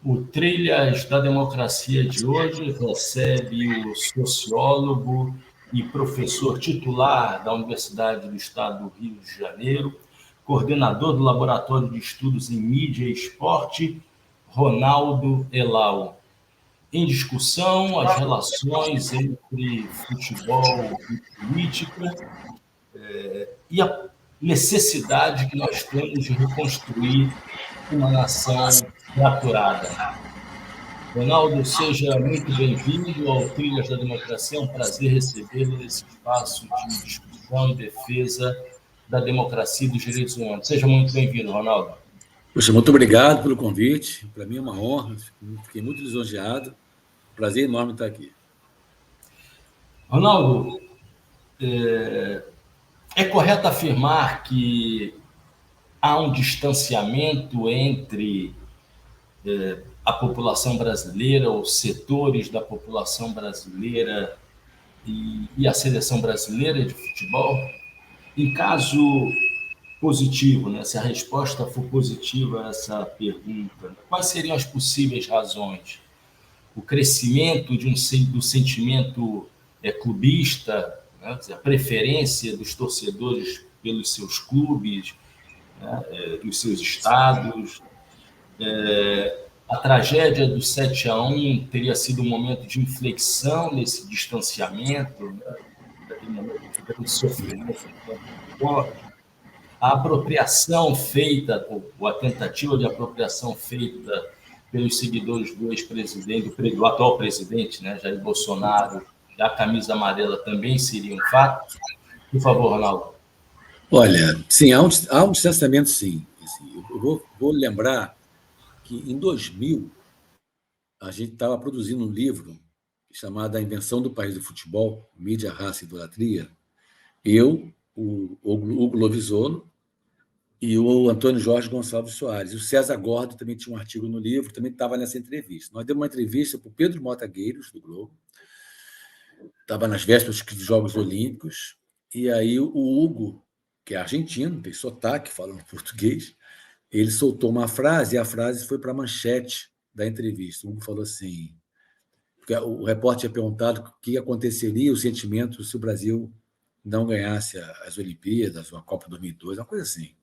O Trilhas da Democracia de hoje recebe o sociólogo e professor titular da Universidade do Estado do Rio de Janeiro, coordenador do Laboratório de Estudos em Mídia e Esporte, Ronaldo Elal. Em discussão, as relações entre futebol e política e a necessidade que nós temos de reconstruir uma nação fraturada. Ronaldo, seja muito bem-vindo ao Trilhas da Democracia. É um prazer recebê-lo nesse espaço de discussão e defesa da democracia e dos direitos humanos. Seja muito bem-vindo, Ronaldo. Poxa, muito obrigado pelo convite. Para mim é uma honra. Fiquei muito lisonjeado. Prazer enorme estar aqui. Ronaldo, é correto afirmar que há um distanciamento entre a população brasileira, os setores da população brasileira e a seleção brasileira de futebol? Em caso positivo, né, se a resposta for positiva a essa pergunta, quais seriam as possíveis razões? O crescimento do sentimento clubista, né, a preferência dos torcedores pelos seus clubes, né, dos seus estados. A tragédia do 7-1 teria sido um momento de inflexão nesse distanciamento, né, daquele momento de sofrimento forte. A apropriação feita, ou a tentativa de apropriação feita pelos seguidores do ex-presidente, do atual presidente, né, Jair Bolsonaro, da camisa amarela também seria um fato? Por favor, Ronaldo. Olha, sim, há um distanciamento, sim. Eu vou lembrar que, em 2000, a gente estava produzindo um livro chamado A Invenção do País do Futebol, Mídia, Raça e Idolatria. Eu, o Hugo Lovisolo e o Antônio Jorge Gonçalves Soares. E o César Gordo também tinha um artigo no livro, também estava nessa entrevista. Nós demos uma entrevista para o Pedro Mota Gueiros, do Globo, estava nas vésperas dos Jogos Olímpicos, e aí o Hugo, que é argentino, tem sotaque, falando português, ele soltou uma frase, e a frase foi para a manchete da entrevista. O Hugo falou assim, porque o repórter tinha perguntado o que aconteceria, o sentimento, se o Brasil não ganhasse as Olimpíadas, ou a Copa 2002, uma coisa assim.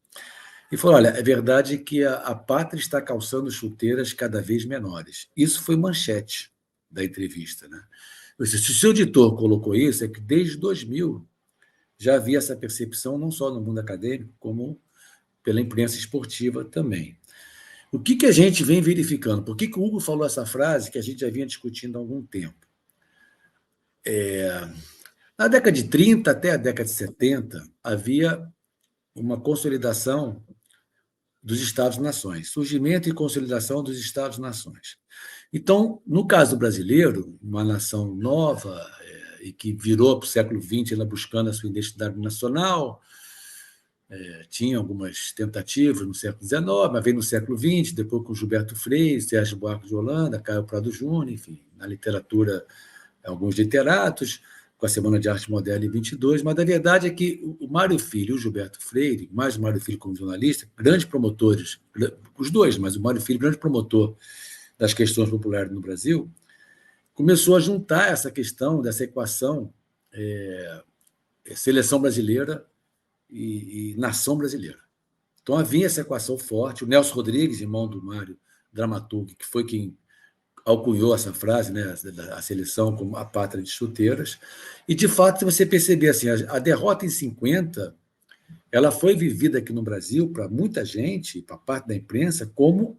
E falou, olha, é verdade que a pátria está calçando chuteiras cada vez menores. Isso foi manchete da entrevista, né? Se o seu editor colocou isso, é que desde 2000 já havia essa percepção, não só no mundo acadêmico, como pela imprensa esportiva também. O que a gente vem verificando? Por que o Hugo falou essa frase que a gente já vinha discutindo há algum tempo? Na década de 30 até a década de 70, havia uma consolidação dos Estados-nações, surgimento e consolidação dos Estados-nações. Então, no caso brasileiro, uma nação nova e que virou para o século XX, ela buscando a sua identidade nacional, tinha algumas tentativas no século XIX, mas veio no século XX, depois com Gilberto Freire, Sérgio Buarque de Holanda, Caio Prado Júnior, enfim, na literatura, alguns literatos, com a Semana de Arte Moderna em 22, mas a verdade é que o Mário Filho e o Gilberto Freire, mais o Mário Filho como jornalista, grandes promotores, os dois, mas o Mário Filho, grande promotor das questões populares no Brasil, começou a juntar essa questão, dessa equação seleção brasileira e nação brasileira. Então havia essa equação forte. O Nelson Rodrigues, irmão do Mário, dramaturgo, que foi quem alcunhou essa frase, né, a seleção como a pátria de chuteiras. E, de fato, se você perceber assim, a derrota em 50, ela foi vivida aqui no Brasil, para muita gente, para parte da imprensa, como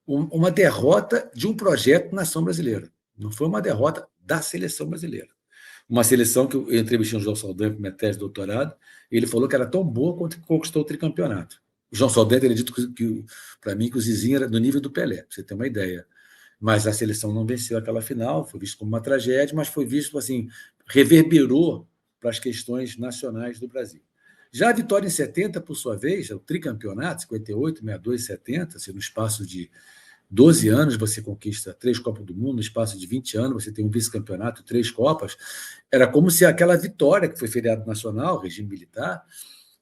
uma derrota de um projeto nação brasileira. Não foi uma derrota da seleção brasileira. Uma seleção que eu entrevistei o João Saldanha com minha tese de doutorado, e ele falou que era tão boa quanto que conquistou o tricampeonato. O João Saldanha teria dito para mim que o Zizinho era do nível do Pelé, para você ter uma ideia. Mas a seleção não venceu aquela final, foi visto como uma tragédia, mas foi visto assim, reverberou para as questões nacionais do Brasil. Já a vitória em 70, por sua vez, o tricampeonato, 58, 62, 70, assim, no espaço de 12 anos você conquista 3 Copas do Mundo, no espaço de 20 anos você tem um vice-campeonato, 3 Copas, era como se aquela vitória, que foi feriado nacional, regime militar,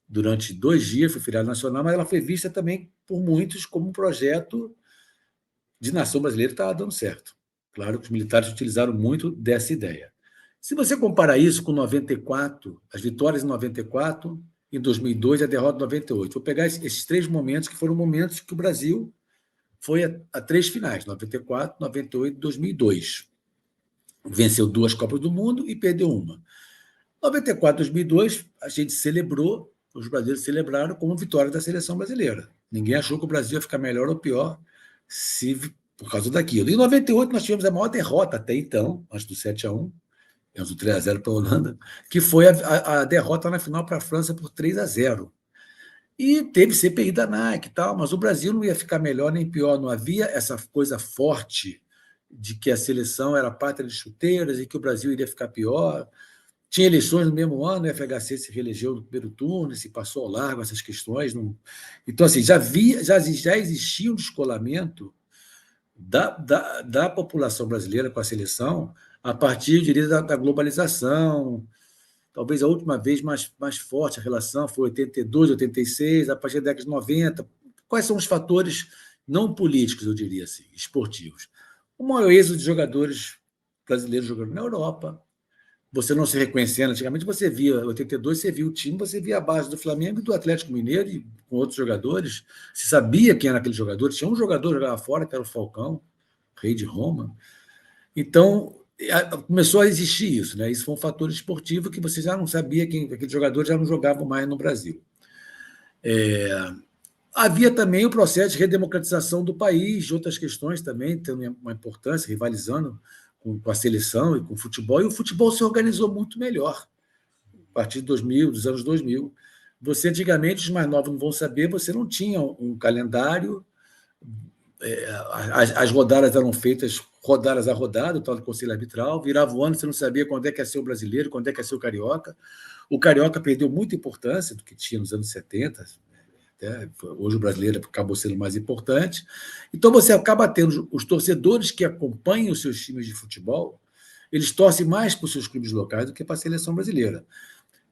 durante 2 dias foi feriado nacional, mas ela foi vista também por muitos como um projeto de nação brasileira estava dando certo. Claro que os militares utilizaram muito dessa ideia. Se você comparar isso com 94, as vitórias em 94, em 2002 e a derrota em 98, vou pegar esses 3 momentos que foram momentos que o Brasil foi a 3 finais, 94, 98 e 2002. Venceu 2 Copas do Mundo e perdeu uma. 94, 2002, a gente celebrou, os brasileiros celebraram como vitória da seleção brasileira. Ninguém achou que o Brasil ia ficar melhor ou pior por causa daquilo. Em 98, nós tivemos a maior derrota até então, antes do 7-1, tivemos o 3-0 para a Holanda, que foi a derrota na final para a França por 3-0. E teve CPI da Nike e tal, mas o Brasil não ia ficar melhor nem pior, não havia essa coisa forte de que a seleção era pátria de chuteiras e que o Brasil iria ficar pior. Tinha eleições no mesmo ano, o FHC se reelegeu no primeiro turno, se passou ao largo essas questões. Não... Então, assim, já existia um descolamento da população brasileira com a seleção a partir, eu diria, da globalização. Talvez a última vez mais forte a relação foi 82, 86, a partir da década de 90. Quais são os fatores não políticos, eu diria assim, esportivos? O maior êxodo de jogadores brasileiros jogando na Europa, você não se reconhecendo. Antigamente você via, em 82, você via o time, você via a base do Flamengo e do Atlético Mineiro e com outros jogadores. Você sabia quem era aquele jogador. Tinha um jogador que jogava fora, que era o Falcão, rei de Roma. Então, começou a existir isso, né? Isso foi um fator esportivo que você já não sabia quem aqueles jogadores já não jogavam mais no Brasil. Havia também o processo de redemocratização do país, de outras questões também, tendo uma importância, rivalizando com a seleção e com o futebol, e o futebol se organizou muito melhor a partir de 2000, dos anos 2000. Você, antigamente, os mais novos não vão saber, você não tinha um calendário, as rodadas eram feitas rodadas a rodada, o tal do Conselho Arbitral, virava o ano, você não sabia quando é que ia ser o brasileiro, quando é que ia ser o carioca. O carioca perdeu muita importância do que tinha nos anos 70, hoje o brasileiro acabou sendo mais importante. Então, você acaba tendo os torcedores que acompanham os seus times de futebol, eles torcem mais para os seus clubes locais do que para a seleção brasileira.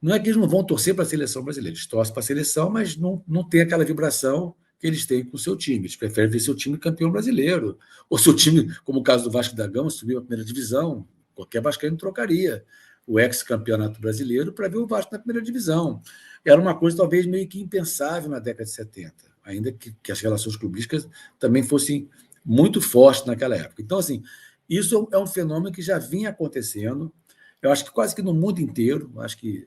Não é que eles não vão torcer para a seleção brasileira, eles torcem para a seleção, mas não tem aquela vibração que eles têm com o seu time. Eles preferem ver seu time campeão brasileiro. Ou seu time, como o caso do Vasco da Gama, subiu à primeira divisão. Qualquer vascaíno trocaria o ex-campeonato brasileiro para ver o Vasco na primeira divisão. Era uma coisa talvez meio que impensável na década de 70, ainda que as relações clubísticas também fossem muito fortes naquela época. Então, assim, isso é um fenômeno que já vinha acontecendo. Eu acho que quase que no mundo inteiro, acho que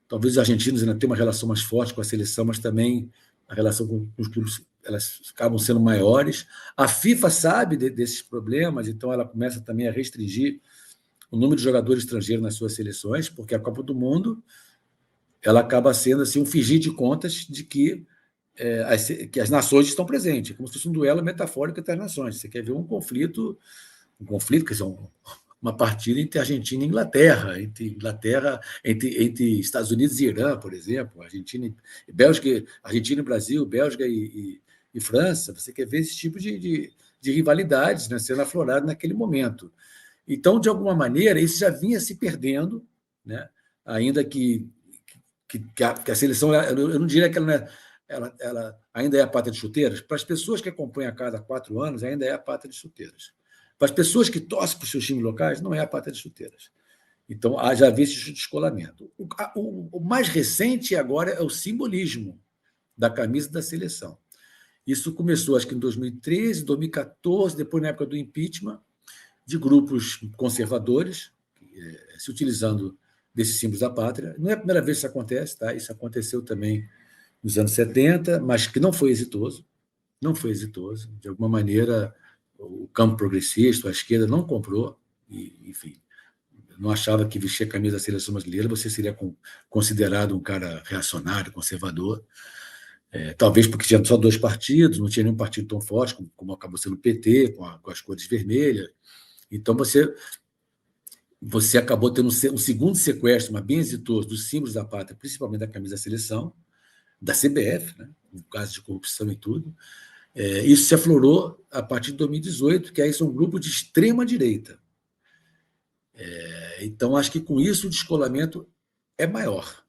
talvez os argentinos ainda tenham uma relação mais forte com a seleção, mas também a relação com os clubes, elas acabam sendo maiores. A FIFA sabe desses problemas, então ela começa também a restringir o número de jogadores estrangeiros nas suas seleções, porque a Copa do Mundo ela acaba sendo assim, um fingir de contas de que as nações estão presentes, como se fosse um duelo metafórico entre as nações. Você quer ver um conflito, quer dizer, uma partida entre Argentina e Inglaterra, entre Estados Unidos e Irã, por exemplo, Argentina e Brasil, Bélgica e França. Você quer ver esse tipo de rivalidades, né, sendo aflorado naquele momento. Então, de alguma maneira, isso já vinha se perdendo, né, ainda que a seleção, eu não diria que ela ainda é a pátria de chuteiras. Para as pessoas que acompanham a cada 4 anos, ainda é a pátria de chuteiras. Para as pessoas que torcem para os seus times locais, não é a pátria de chuteiras. Então, já havia esse descolamento. O mais recente agora é o simbolismo da camisa da seleção. Isso começou, acho que em 2013, 2014, depois na época do impeachment, de grupos conservadores, se utilizando desses símbolos da pátria. Não é a primeira vez que isso acontece, tá? Isso aconteceu também nos anos 70, mas que não foi exitoso. Não foi exitoso. De alguma maneira, o campo progressista, a esquerda, não comprou, e, enfim, não achava que vestir a camisa da seleção brasileira você seria considerado um cara reacionário, conservador. Talvez porque tinha só 2 partidos, não tinha nenhum partido tão forte como acabou sendo o PT, com as cores vermelhas. Então, você acabou tendo um segundo sequestro, mas bem exitoso, dos símbolos da pátria, principalmente da camisa da seleção, da CBF, né, no caso de corrupção e tudo. Isso se aflorou a partir de 2018, que aí são grupos de extrema-direita. Então, acho que com isso o descolamento é maior.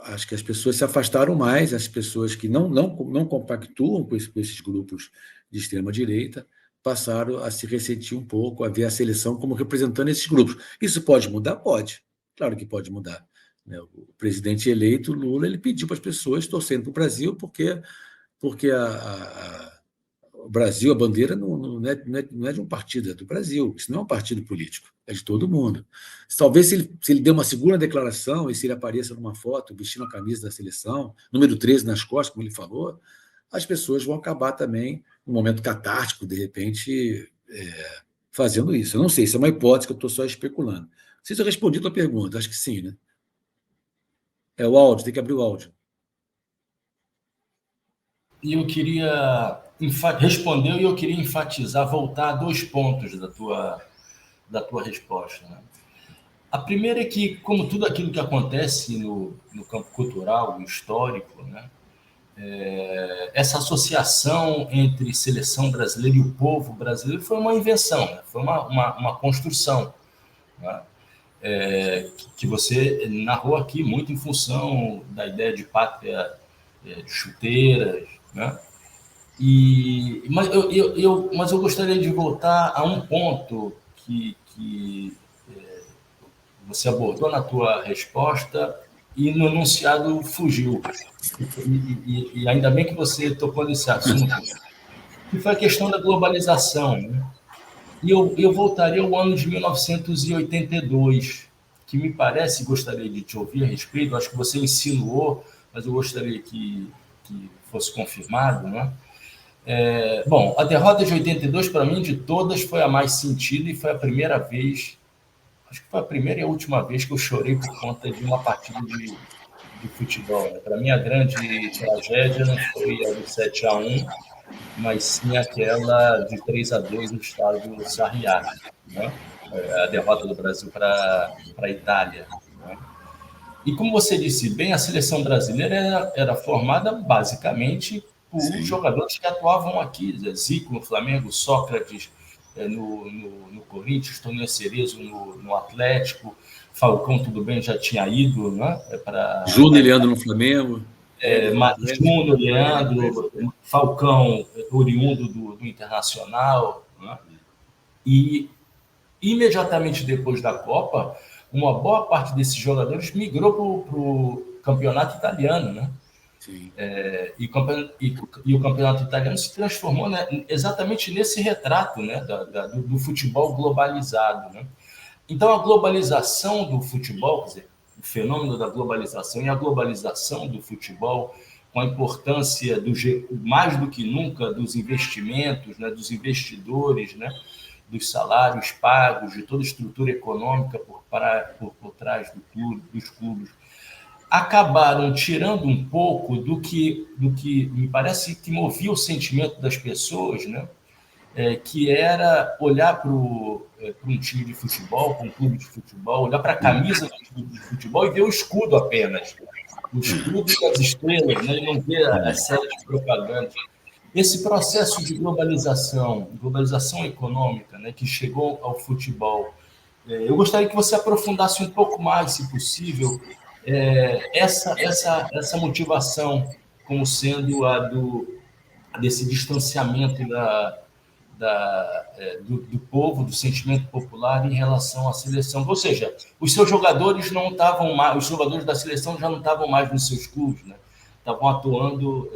Acho que as pessoas se afastaram mais, as pessoas que não compactuam com esses grupos de extrema-direita passaram a se ressentir um pouco, a ver a seleção como representando esses grupos. Isso pode mudar? Pode. Claro que pode mudar. Né? O presidente eleito, Lula, ele pediu para as pessoas torcendo para o Brasil, porque o Brasil, a bandeira não é de um partido, é do Brasil. Isso não é um partido político, é de todo mundo. Talvez se ele der uma segunda declaração e se ele apareça numa foto vestindo a camisa da seleção, número 13 nas costas, como ele falou, as pessoas vão acabar também, num momento catártico, de repente, fazendo isso. Eu não sei, isso é uma hipótese que eu estou só especulando. Não sei se eu respondi a tua pergunta, acho que sim, né? É o áudio, tem que abrir o áudio. E eu queria responder e eu queria enfatizar, voltar a 2 pontos da tua resposta. Né? A primeira é que, como tudo aquilo que acontece no campo cultural, histórico, né? Essa associação entre seleção brasileira e o povo brasileiro foi uma invenção, né? Foi uma construção, né? Que você narrou aqui muito em função da ideia de pátria de chuteiras, né? Mas eu gostaria de voltar a um ponto que você abordou na tua resposta e no enunciado fugiu. E ainda bem que você tocou nesse assunto, que foi a questão da globalização. Né? E eu voltaria ao ano de 1982, que me parece, gostaria de te ouvir a respeito, acho que você insinuou, mas eu gostaria que fosse confirmado, né? Bom, a derrota de 82, para mim, de todas, foi a mais sentida e foi a primeira vez, acho que foi a primeira e a última vez que eu chorei por conta de uma partida de futebol. Né? Para mim, a grande tragédia não foi a do 7-1, mas sim aquela de 3-2 no estádio Sarriá, né? A derrota do Brasil para a Itália. Né? E como você disse bem, a seleção brasileira era formada basicamente por Sim. jogadores que atuavam aqui, Zico no Flamengo, Sócrates no Corinthians, Toninho Cerezo no Atlético, Falcão, tudo bem, já tinha ido, né, Júnior e Leandro no Flamengo. Júnior, Leandro, Falcão, oriundo do Internacional. Né? E imediatamente depois da Copa, uma boa parte desses jogadores migrou para o campeonato italiano, né? Sim. E o campeonato italiano se transformou, né, exatamente nesse retrato, né, do futebol globalizado. Né? Então, a globalização do futebol, quer dizer, o fenômeno da globalização e a globalização do futebol, com a importância mais do que nunca dos investimentos, né, dos investidores, né, dos salários pagos, de toda a estrutura econômica por trás dos clubes, acabaram tirando um pouco do que me parece que movia o sentimento das pessoas, né? Que era olhar para um time de futebol, para um clube de futebol, olhar para a camisa do time de futebol e ver o escudo apenas. O escudo e as estrelas, né? E não ver as séries de propaganda. Esse processo de globalização econômica, né, que chegou ao futebol, eu gostaria que você aprofundasse um pouco mais, se possível, essa motivação como sendo desse distanciamento do povo, do sentimento popular em relação à seleção. Ou seja, os seus jogadores não estavam mais, os jogadores da seleção já não estavam mais nos seus clubes, né? Estavam atuando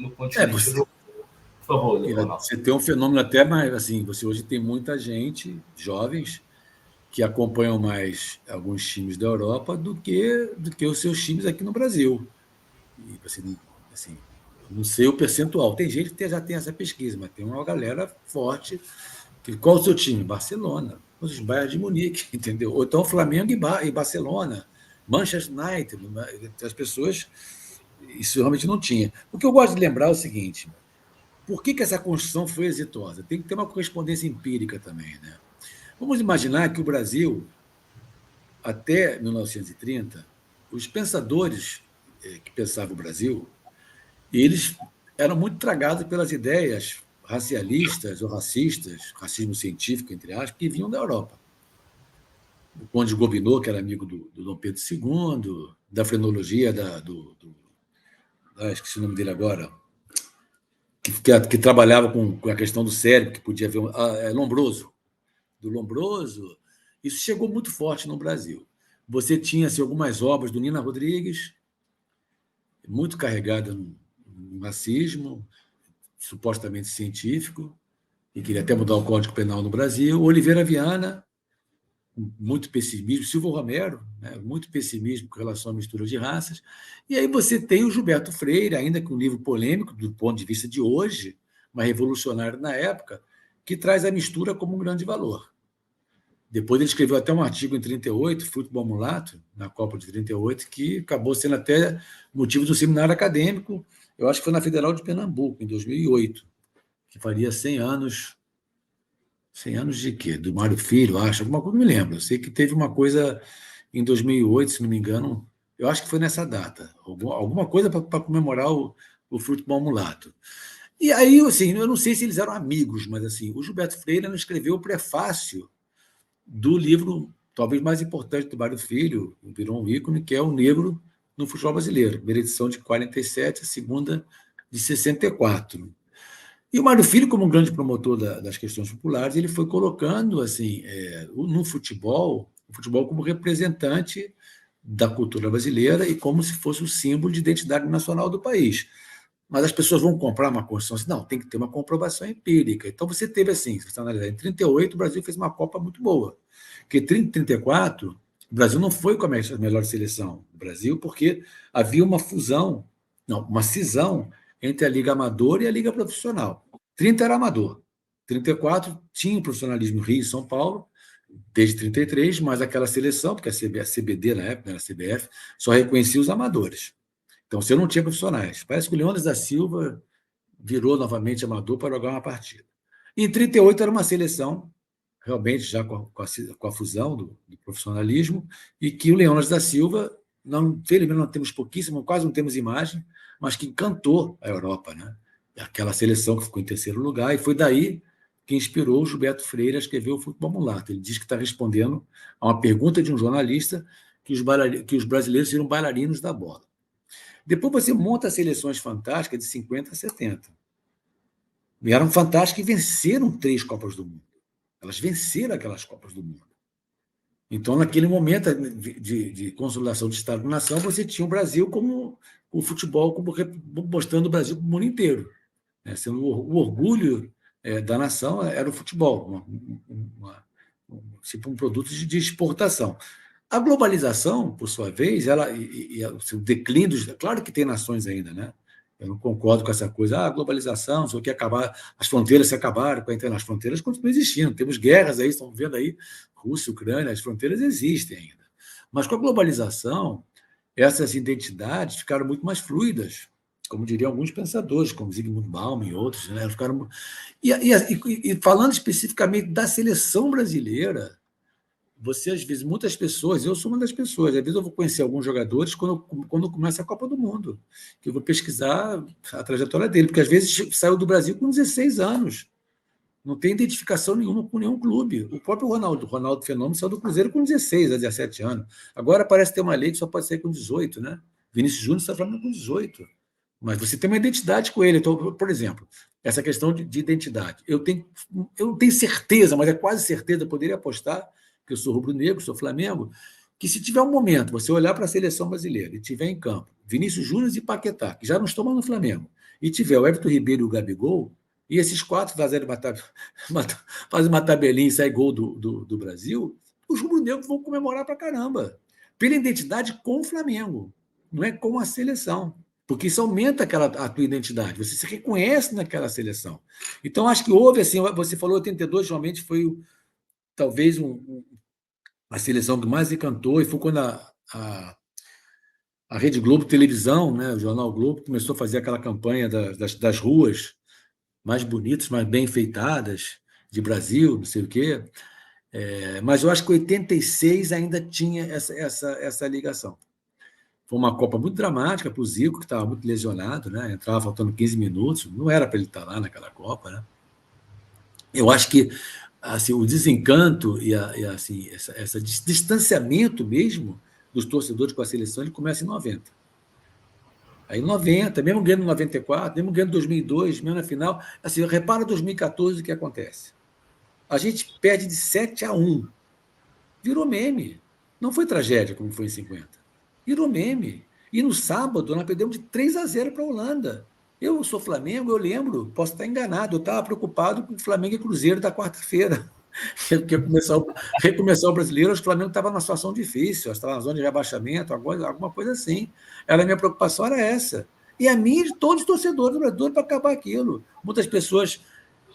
no continente. Por favor, Leonardo. Você tem um fenômeno até mais assim, você hoje tem muita gente, jovens, que acompanham mais alguns times da Europa do que os seus times aqui no Brasil. E assim, não sei o percentual. Tem gente que já tem essa pesquisa, mas tem uma galera forte. Qual o seu time? Barcelona. Os Bayern de Munique, entendeu? Ou então Flamengo e Barcelona, Manchester United. As pessoas, isso realmente não tinha. O que eu gosto de lembrar é o seguinte: por que essa construção foi exitosa? Tem que ter uma correspondência empírica também, né? Vamos imaginar que o Brasil, até 1930, os pensadores que pensavam o Brasil, eles eram muito tragados pelas ideias racialistas ou racistas, racismo científico, entre aspas, que vinham da Europa. O Conde Gobineau, que era amigo do Dom Pedro II, da frenologia esqueci o nome dele agora, que trabalhava com a questão do cérebro, que podia ver Lombroso. Do Lombroso, isso chegou muito forte no Brasil. Você tinha assim, algumas obras do Nina Rodrigues, muito carregada no racismo, supostamente científico, e queria até mudar o Código Penal no Brasil. Oliveira Viana, muito pessimismo. Silvio Romero, né, muito pessimismo com relação à mistura de raças. E aí você tem o Gilberto Freire, ainda com um livro polêmico do ponto de vista de hoje, mas revolucionário na época, que traz a mistura como um grande valor. Depois ele escreveu até um artigo em 1938, Futebol Mulato, na Copa de 1938, que acabou sendo até motivo do seminário acadêmico, eu acho que foi na Federal de Pernambuco, em 2008, que faria 100 anos. 100 anos de quê? Do Mário Filho, acho, alguma coisa, não me lembro. Eu sei que teve uma coisa em 2008, se não me engano, eu acho que foi nessa data, alguma coisa para comemorar o Futebol Mulato. E aí, assim, eu não sei se eles eram amigos, mas assim, o Gilberto Freire não escreveu o prefácio do livro talvez mais importante do Mário Filho, virou um ícone, que é O Negro no Futebol Brasileiro, primeira edição de 47, a segunda de 64. E o Mário Filho, como um grande promotor das questões populares, ele foi colocando assim no futebol, o futebol como representante da cultura brasileira e como se fosse o símbolo de identidade nacional do país. Mas as pessoas vão comprar uma Constituição assim, não, tem que ter uma comprovação empírica. Então você teve assim, se você analisar, em 1938 o Brasil fez uma Copa muito boa, porque em 1934 o Brasil não foi com a melhor seleção do Brasil, porque havia uma fusão, não, uma cisão entre a Liga Amadora e a Liga Profissional. 30 era amador, 34 tinha o profissionalismo Rio e São Paulo, desde 33, mas aquela seleção, porque a CBD na época, era a CBF, só reconhecia os amadores. Então, você não tinha profissionais. Parece que o Leônidas da Silva virou novamente amador para jogar uma partida. E em 1938 era uma seleção, realmente já com a fusão do profissionalismo, e que o Leônidas da Silva, infelizmente não temos pouquíssimo, quase não temos imagem, mas que encantou a Europa, né? Aquela seleção que ficou em terceiro lugar, e foi daí que inspirou o Gilberto Freire a escrever o Futebol Mulato. Ele diz que está respondendo a uma pergunta de um jornalista que os brasileiros seriam bailarinos da bola. Depois você monta seleções fantásticas de 50 a 70. E eram fantásticas e venceram 3 Copas do Mundo. Elas venceram aquelas Copas do Mundo. Então, naquele momento de consolidação de Estado-nação, você tinha o Brasil como o futebol, como mostrando o Brasil para o mundo inteiro. Sendo o orgulho da nação era o futebol, tipo um produto de exportação. A globalização, por sua vez, o declínio, claro que tem nações ainda, né? Eu não concordo com essa coisa, a globalização, só que acabar, as fronteiras se acabaram com a internet, as fronteiras continuam existindo, temos guerras aí, estão vendo aí, Rússia, Ucrânia, as fronteiras existem ainda. Mas com a globalização, essas identidades ficaram muito mais fluidas, como diriam alguns pensadores, como Zygmunt Bauman e outros, né? Ficaram... E falando especificamente da seleção brasileira, você, às vezes, muitas pessoas, eu sou uma das pessoas, às vezes eu vou conhecer alguns jogadores quando começa a Copa do Mundo, que eu vou pesquisar a trajetória dele, porque às vezes saiu do Brasil com 16 anos, não tem identificação nenhuma com nenhum clube. O próprio Ronaldo Fenômeno saiu do Cruzeiro com 16 a 17 anos. Agora parece ter uma lei que só pode sair com 18, né? Vinícius Júnior está falando com 18. Mas você tem uma identidade com ele. Então, por exemplo, essa questão de identidade. Eu não tenho certeza, mas é quase certeza, eu poderia apostar, que eu sou rubro-negro, sou Flamengo, que se tiver um momento, você olhar para a seleção brasileira e tiver em campo Vinícius Júnior e Paquetá, que já não estão mais no Flamengo, e tiver o Everton Ribeiro e o Gabigol, e esses 4 fazem uma tabelinha e sai gol do Brasil, os rubro-negros vão comemorar para caramba, pela identidade com o Flamengo, não é com a seleção. Porque isso aumenta a tua identidade, você se reconhece naquela seleção. Então, acho que houve, assim, você falou 82, realmente foi talvez a seleção que mais encantou, e foi quando a Rede Globo Televisão, né, o Jornal Globo, começou a fazer aquela campanha das ruas mais bonitas, mais bem enfeitadas de Brasil, não sei o quê. Mas eu acho que 86 ainda tinha essa ligação. Foi uma Copa muito dramática para o Zico, que estava muito lesionado, né? Entrava faltando 15 minutos, não era para ele estar lá naquela Copa, né? Eu acho que assim, o desencanto e assim, esse distanciamento mesmo dos torcedores com a seleção, ele começa em 90. Aí 90, mesmo ganhando em 94, mesmo ganhando em 2002, mesmo na final. Assim, repara 2014 o que acontece. A gente perde de 7-1. Virou meme. Não foi tragédia como foi em 50. Virou meme. E no sábado nós perdemos de 3-0 para a Holanda. Eu sou Flamengo, eu lembro, posso estar enganado, eu estava preocupado com o Flamengo e Cruzeiro da quarta-feira. Porque recomeçar o brasileiro, acho que o Flamengo estava numa situação difícil, estava na zona de rebaixamento, alguma coisa assim. A minha preocupação era essa. E a minha, de todos os torcedores brasileiros, para acabar aquilo. Muitas pessoas,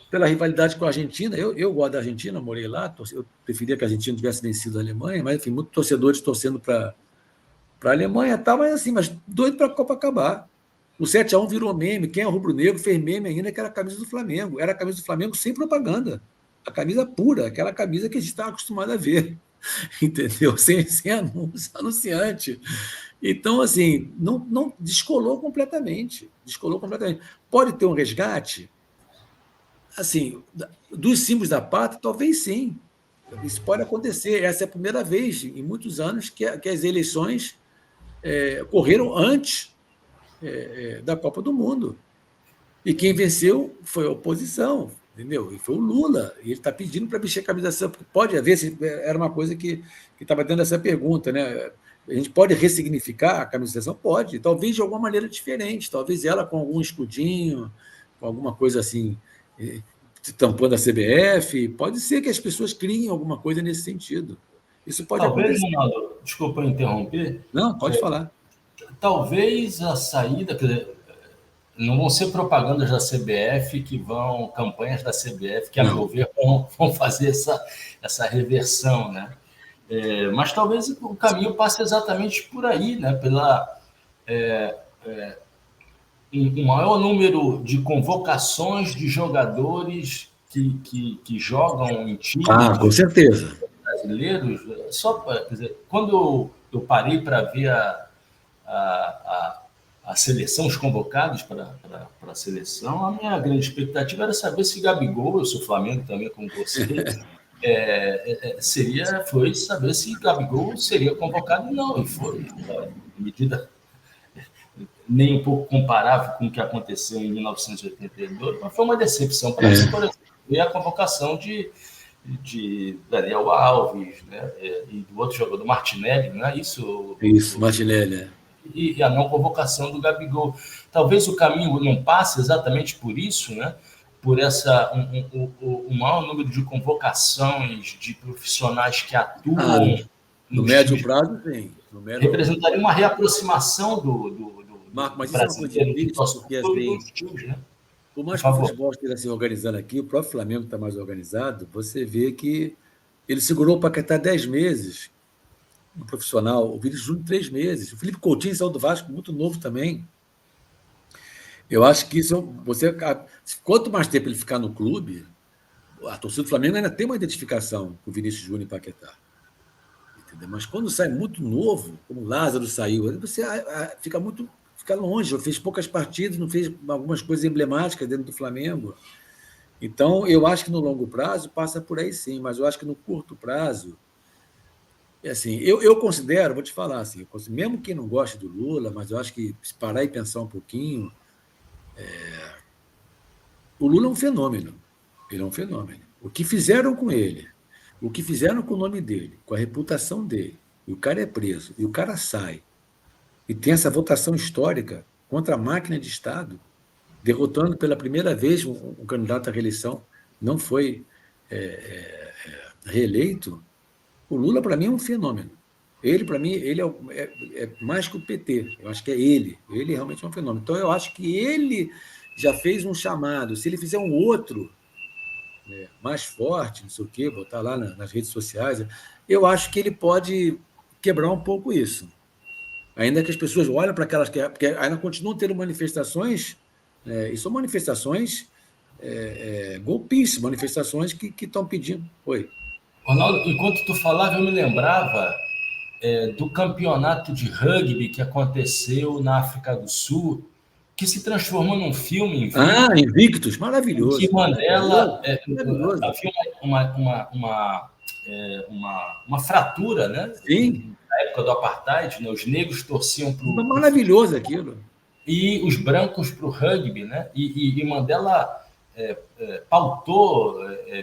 pela rivalidade com a Argentina, eu gosto da Argentina, morei lá, eu preferia que a Argentina tivesse vencido a Alemanha, mas, enfim, muitos torcedores torcendo para a Alemanha, tá, mas assim, mas doido para a Copa acabar. O 7-1 virou meme. Quem é rubro-negro fez meme ainda, que era a camisa do Flamengo. Era a camisa do Flamengo sem propaganda. A camisa pura, aquela camisa que a gente estava acostumado a ver. Entendeu? Sem anúncio, anunciante. Então, assim, não descolou completamente. Descolou completamente. Pode ter um resgate? Assim, dos símbolos da pátria, talvez sim. Isso pode acontecer. Essa é a primeira vez em muitos anos que as eleições ocorreram antes da Copa do Mundo. E quem venceu foi a oposição, entendeu? E foi o Lula. E ele está pedindo para mexer a camisa. Pode haver, era uma coisa que estava dando essa pergunta, né? A gente pode ressignificar a camisa de seleção? Pode, talvez de alguma maneira diferente, talvez ela com algum escudinho, com alguma coisa assim, tampando a CBF. Pode ser que as pessoas criem alguma coisa nesse sentido. Isso pode Talvez, acontecer. Ronaldo, desculpa interromper, Não, pode falar. talvez a saída, quer dizer, não vão ser propagandas da CBF que vão, campanhas da CBF que, a meu ver, vão fazer essa reversão, né? Mas talvez o caminho passe exatamente por aí, né? Pela um maior número de convocações de jogadores que jogam em times com certeza. brasileiros. Quer dizer, quando eu parei para ver a seleção, os convocados para a seleção, a minha grande expectativa era saber se Gabigol, eu sou Flamengo também como você, foi saber se Gabigol seria convocado. Não, e foi, medida nem um pouco comparável com o que aconteceu em 1982, mas foi uma decepção para mim, por exemplo, ver a convocação de Daniel Alves, né, e do outro jogador, Martinelli, não é isso? Martinelli. E a não convocação do Gabigol. Talvez o caminho não passe exatamente por isso, né? Por o maior número de convocações de profissionais que atuam no médio prazo, sim. Representaria uma reaproximação do Marco, mas isso é uma coisa difícil, porque assim, né? Por mais que o futebol esteja se organizando aqui, o próprio Flamengo está mais organizado, você vê que ele segurou o Paquetá 10 meses, um profissional, o Vinícius Júnior 3 meses, o Felipe Coutinho saiu do Vasco muito novo também. Eu acho que isso, quanto mais tempo ele ficar no clube, a torcida do Flamengo ainda tem uma identificação com o Vinícius Júnior e Paquetá. Entendeu? Mas quando sai muito novo, como o Lázaro saiu, você fica longe, fez poucas partidas, não fez algumas coisas emblemáticas dentro do Flamengo. Então, eu acho que no longo prazo passa por aí sim, mas eu acho que no curto prazo, assim, eu considero, vou te falar assim, mesmo quem não gosta do Lula, mas eu acho que se parar e pensar um pouquinho, o Lula é um fenômeno. Ele é um fenômeno. O que fizeram com ele, o que fizeram com o nome dele, com a reputação dele, e o cara é preso, e o cara sai, e tem essa votação histórica contra a máquina de Estado, derrotando pela primeira vez um candidato à reeleição, não foi reeleito. O Lula, para mim, é um fenômeno. Ele, para mim, ele é mais que o PT. Eu acho que é ele. Ele realmente é um fenômeno. Então, eu acho que ele já fez um chamado. Se ele fizer um outro mais forte, não sei o quê, botar lá nas redes sociais, eu acho que ele pode quebrar um pouco isso. Ainda que as pessoas olhem para aquelas porque ainda continuam tendo manifestações, e são manifestações golpistas, manifestações que estão pedindo. Oi. Ronaldo, enquanto tu falava, eu me lembrava do campeonato de rugby que aconteceu na África do Sul, que se transformou num filme Invictus. Invictus, maravilhoso. Que Mandela uma fratura, né? Sim. Na época do apartheid, né? Os negros torciam para o... Maravilhoso aquilo. e os brancos para o rugby, né? E Mandela pautou,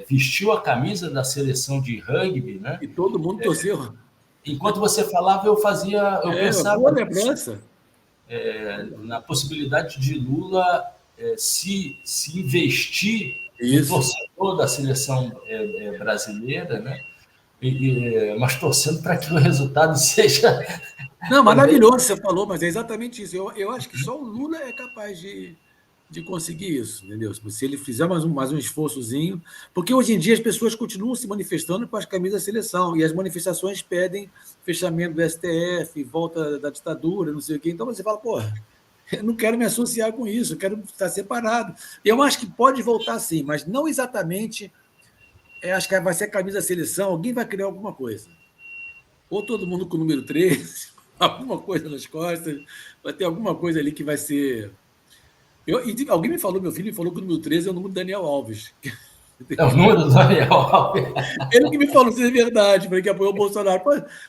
vestiu a camisa da seleção de rugby, né? E todo mundo torceu. Enquanto você falava, eu Boa pensava nisso, lembrança. na possibilidade de Lula se investir no Isso. torcedor da seleção brasileira, né? Mas torcendo para que o resultado seja Não, também. maravilhoso você falou, mas é exatamente isso. Eu acho que só o Lula é capaz de conseguir isso, entendeu? Se ele fizer mais um esforçozinho, porque hoje em dia as pessoas continuam se manifestando com as camisas da seleção, e as manifestações pedem fechamento do STF, volta da ditadura, não sei o quê. Então você fala, pô, eu não quero me associar com isso, eu quero estar separado. Eu acho que pode voltar sim, mas não exatamente. Acho que vai ser a camisa da seleção, alguém vai criar alguma coisa. Ou todo mundo com o número 13, alguma coisa nas costas, vai ter alguma coisa ali que vai ser. Alguém me falou, meu filho me falou que o número 13 é o número do Daniel Alves. É o número do Daniel Alves. Ele que me falou, se é verdade, porque apoiou o Bolsonaro.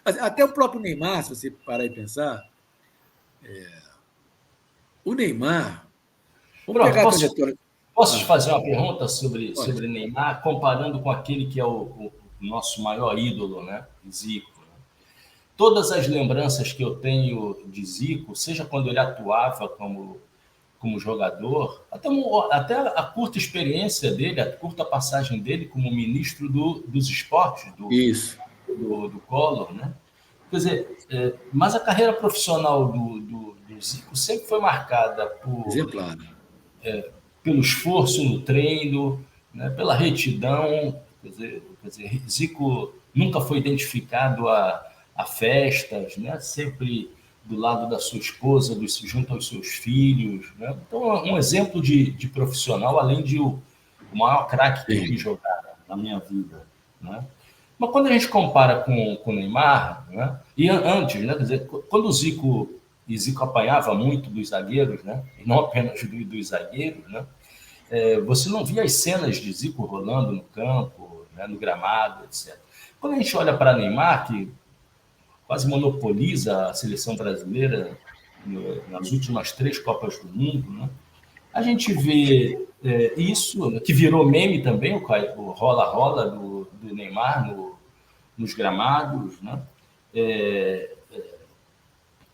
Até o próprio Neymar, se você parar e pensar, o Neymar. Vamos Pronto, pegar a trajetória. posso te fazer uma pergunta sobre Pode. Neymar, comparando com aquele que é o nosso maior ídolo, né? Zico. Né? Todas as lembranças que eu tenho de Zico, seja quando ele atuava como jogador, até a curta experiência dele, a curta passagem dele como ministro dos esportes Isso. do Collor, né? Quer dizer, mas a carreira profissional do Zico sempre foi marcada Exemplar. pelo esforço no treino, né? Pela retidão. Quer dizer, Zico nunca foi identificado a festas, né? Sempre do lado da sua esposa, junto aos seus filhos. Né? Então, um exemplo de profissional, além de o maior craque que eu vi jogar na minha vida. Né? Mas quando a gente compara com o Neymar, né? E antes, né? Quer dizer, quando o Zico apanhava muito dos zagueiros, né? E não apenas dos zagueiros, né? Você não via as cenas de Zico rolando no campo, né? No gramado, etc. Quando a gente olha para Neymar, que quase monopoliza a seleção brasileira nas últimas 3 Copas do Mundo, né? A gente vê isso, que virou meme também, o rola-rola do Neymar nos gramados, né?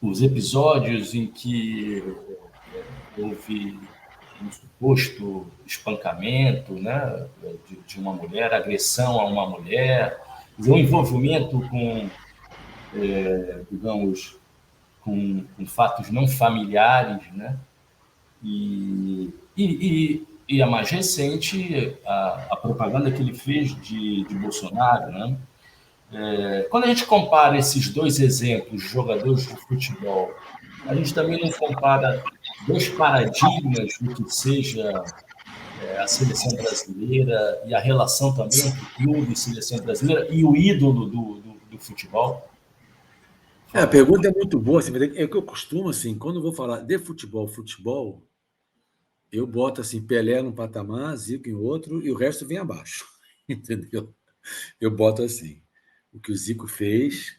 Os episódios em que houve um suposto espancamento, né, de uma mulher, agressão a uma mulher, o envolvimento com, digamos, com fatos não familiares, né? E a mais recente, a propaganda que ele fez de Bolsonaro, né? Quando a gente compara esses dois exemplos de jogadores de futebol, a gente também não compara dois paradigmas do que seja a seleção brasileira e a relação também entre clube e seleção brasileira e o ídolo do futebol? A pergunta é muito boa. Assim, é que eu costumo, assim, quando eu vou falar de futebol, eu boto assim, Pelé num patamar, Zico em outro, e o resto vem abaixo. Entendeu? Eu boto assim. O que o Zico fez.